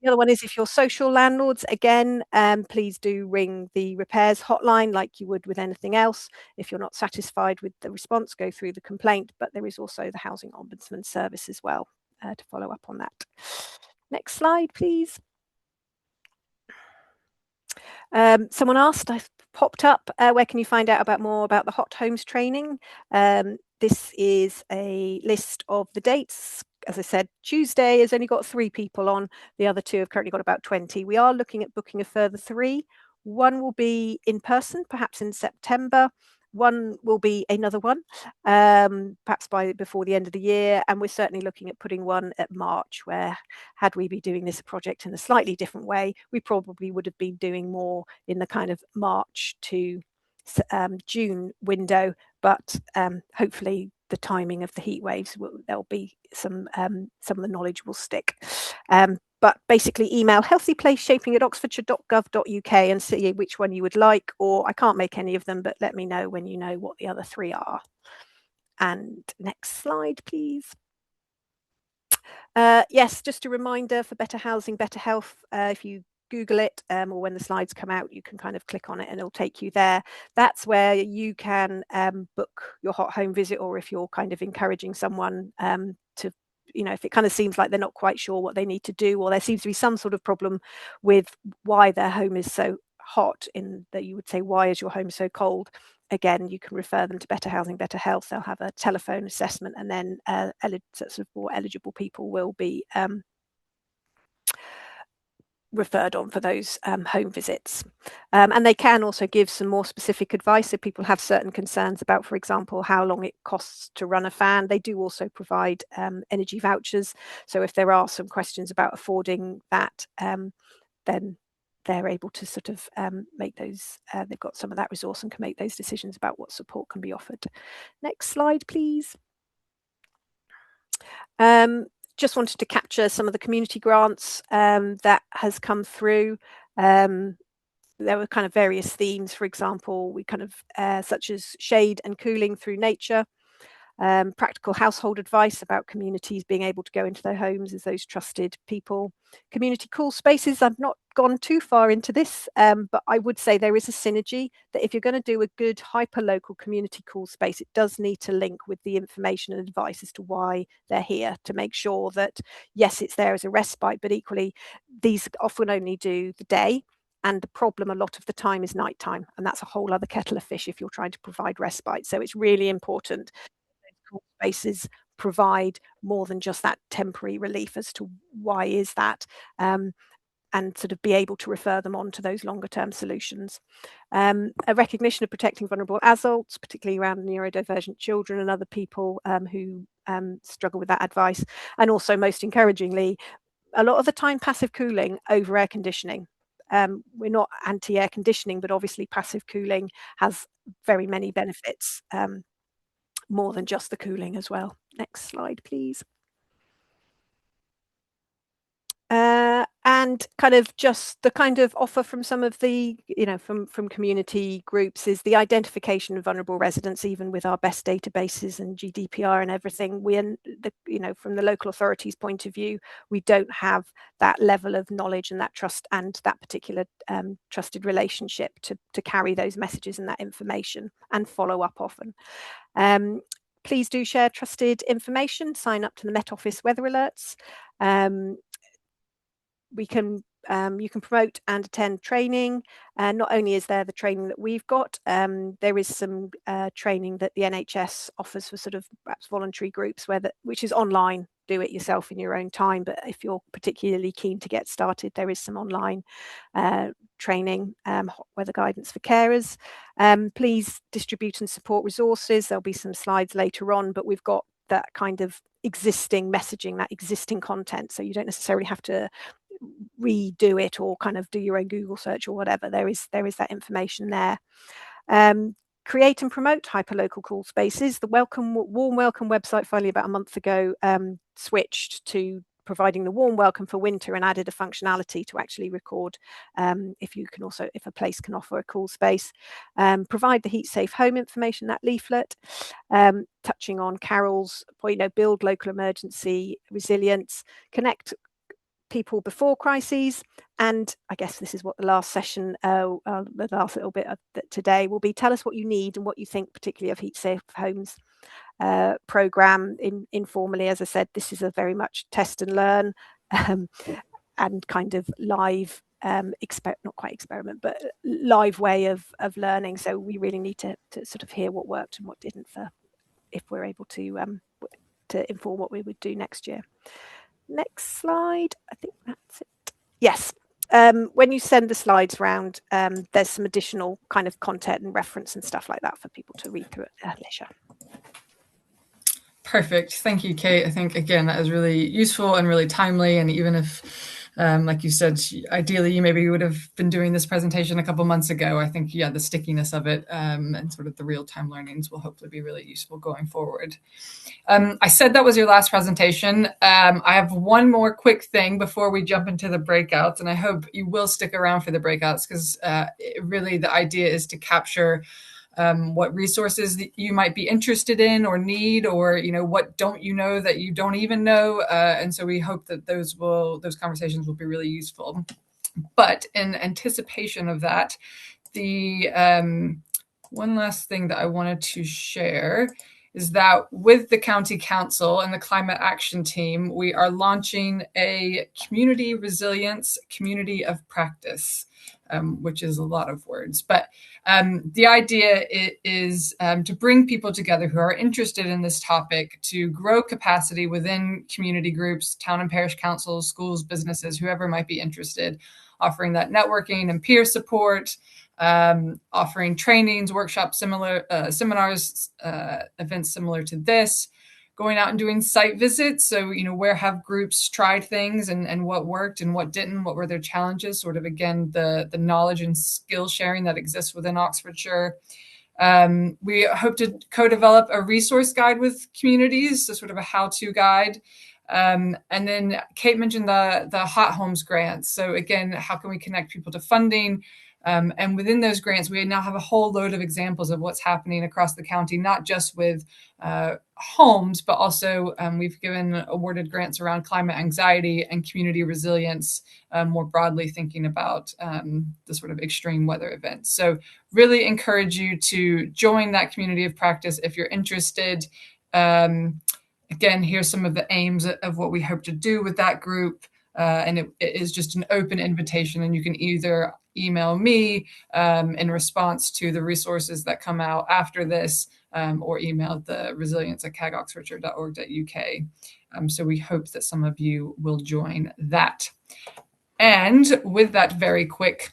The other one is if you're social landlords, again, please do ring the repairs hotline like you would with anything else. If you're not satisfied with the response, go through the complaint, but there is also the Housing Ombudsman service as well to follow up on that. Next slide, please. Someone asked, I've popped up, where can you find out more about the Hot Homes training? This is a list of the dates. As I said, Tuesday has only got 3 people on. The other 2 have currently got about 20. We are looking at booking a further 3. One will be in person, perhaps in September. One will be another one, perhaps before the end of the year. And we're certainly looking at putting one at March, where had we been doing this project in a slightly different way, we probably would have been doing more in the kind of March to June window. But hopefully the timing of the heat waves, there'll be some of the knowledge will stick. But basically email healthyplaceshaping@oxfordshire.gov.uk and see which one you would like, or I can't make any of them, but let me know when you know what the other 3 are. And next slide, please. Yes, just a reminder for Better Housing, Better Health. If you Google it, or when the slides come out, you can kind of click on it and it'll take you there. That's where you can book your hot home visit, or if you're kind of encouraging someone to, if it kind of seems like they're not quite sure what they need to do, or there seems to be some sort of problem with why their home is so hot, in that you would say, why is your home so cold? Again, you can refer them to Better Housing, Better Health. They'll have a telephone assessment, and then sort of more eligible people will be referred on for those home visits. And they can also give some more specific advice if people have certain concerns about, for example, how long it costs to run a fan. They do also provide energy vouchers. So if there are some questions about affording that, then they're able to sort of make those, they've got some of that resource and can make those decisions about what support can be offered. Next slide, please. Just wanted to capture some of the community grants that has come through. There were kind of various themes. For example, we kind of such as shade and cooling through nature, practical household advice about communities being able to go into their homes as those trusted people. Community cool spaces. I've not gone too far into this, but I would say there is a synergy that if you're going to do a good hyper-local community cool space, it does need to link with the information and advice as to why they're here, to make sure that, yes, it's there as a respite, but equally, these often only do the day. And the problem a lot of the time is nighttime. And that's a whole other kettle of fish if you're trying to provide respite. So it's really important cool spaces provide more than just that temporary relief as to why is that, and sort of be able to refer them on to those longer term solutions. A recognition of protecting vulnerable adults, particularly around neurodivergent children and other people who struggle with that advice. And also, most encouragingly, a lot of the time passive cooling over air conditioning. We're not anti-air conditioning, but obviously passive cooling has very many benefits, more than just the cooling as well. Next slide, please. And kind of just the kind of offer from some of the, from community groups is the identification of vulnerable residents, even with our best databases and GDPR and everything. From the local authorities' point of view, we don't have that level of knowledge and that trust and that particular trusted relationship to carry those messages and that information and follow up often. Please do share trusted information, sign up to the Met Office weather alerts. You can promote and attend training, and not only is there the training that we've got, there is some training that the NHS offers for sort of perhaps voluntary groups, which is online. Do it yourself in your own time, but if you're particularly keen to get started, there is some online training, hot weather guidance for carers. Please distribute and support resources. There'll be some slides later on, but we've got that kind of existing messaging, that existing content, so you don't necessarily have to redo it or kind of do your own Google search or whatever. There is that information there. Create and promote hyperlocal cool spaces. The warm welcome website finally about a month ago switched to providing the warm welcome for winter and added a functionality to actually record if a place can offer a cool space. Provide the heat safe home information, that leaflet, touching on Carol's point, build local emergency resilience, connect people before crises. And I guess this is what the last session, the last little bit of today will be. Tell us what you need and what you think, particularly of Heat Safe Homes programme. Informally, as I said, this is a very much test and learn and kind of live, not quite experiment, but live way of learning. So we really need to sort of hear what worked and what didn't, if we're able to inform what we would do next year. Next slide. I think that's it. Yes. When you send the slides around, there's some additional kind of content and reference and stuff like that for people to read through at leisure. Perfect. Thank you, Kate. I think, again, that is really useful and really timely. And even if, like you said, ideally, you maybe would have been doing this presentation a couple months ago, I think, the stickiness of it and sort of the real-time learnings will hopefully be really useful going forward. I said that was your last presentation. I have one more quick thing before we jump into the breakouts, and I hope you will stick around for the breakouts, because really the idea is to capture what resources that you might be interested in or need, or what don't you know that you don't even know, and so we hope that those conversations will be really useful. But in anticipation of that, the one last thing that I wanted to share is that with the County Council and the Climate Action Team, we are launching a community resilience community of practice, which is a lot of words. But the idea is to bring people together who are interested in this topic to grow capacity within community groups, town and parish councils, schools, businesses, whoever might be interested, offering that networking and peer support, offering trainings, workshops, seminars, events similar to this, going out and doing site visits. So, where have groups tried things and what worked and what didn't, what were their challenges, sort of, again, the knowledge and skill sharing that exists within Oxfordshire. We hope to co-develop a resource guide with communities, so sort of a how-to guide. And then Kate mentioned the Hot Homes grants. So again, how can we connect people to funding? And within those grants, we now have a whole load of examples of what's happening across the county, not just with homes, but also we've given awarded grants around climate anxiety and community resilience, more broadly thinking about the sort of extreme weather events. So really encourage you to join that community of practice if you're interested. Again, here's some of the aims of what we hope to do with that group. And it is just an open invitation, and you can either email me in response to the resources that come out after this, or email the resilience@cagoxfordshire.org.uk. So we hope that some of you will join that. And with that very quick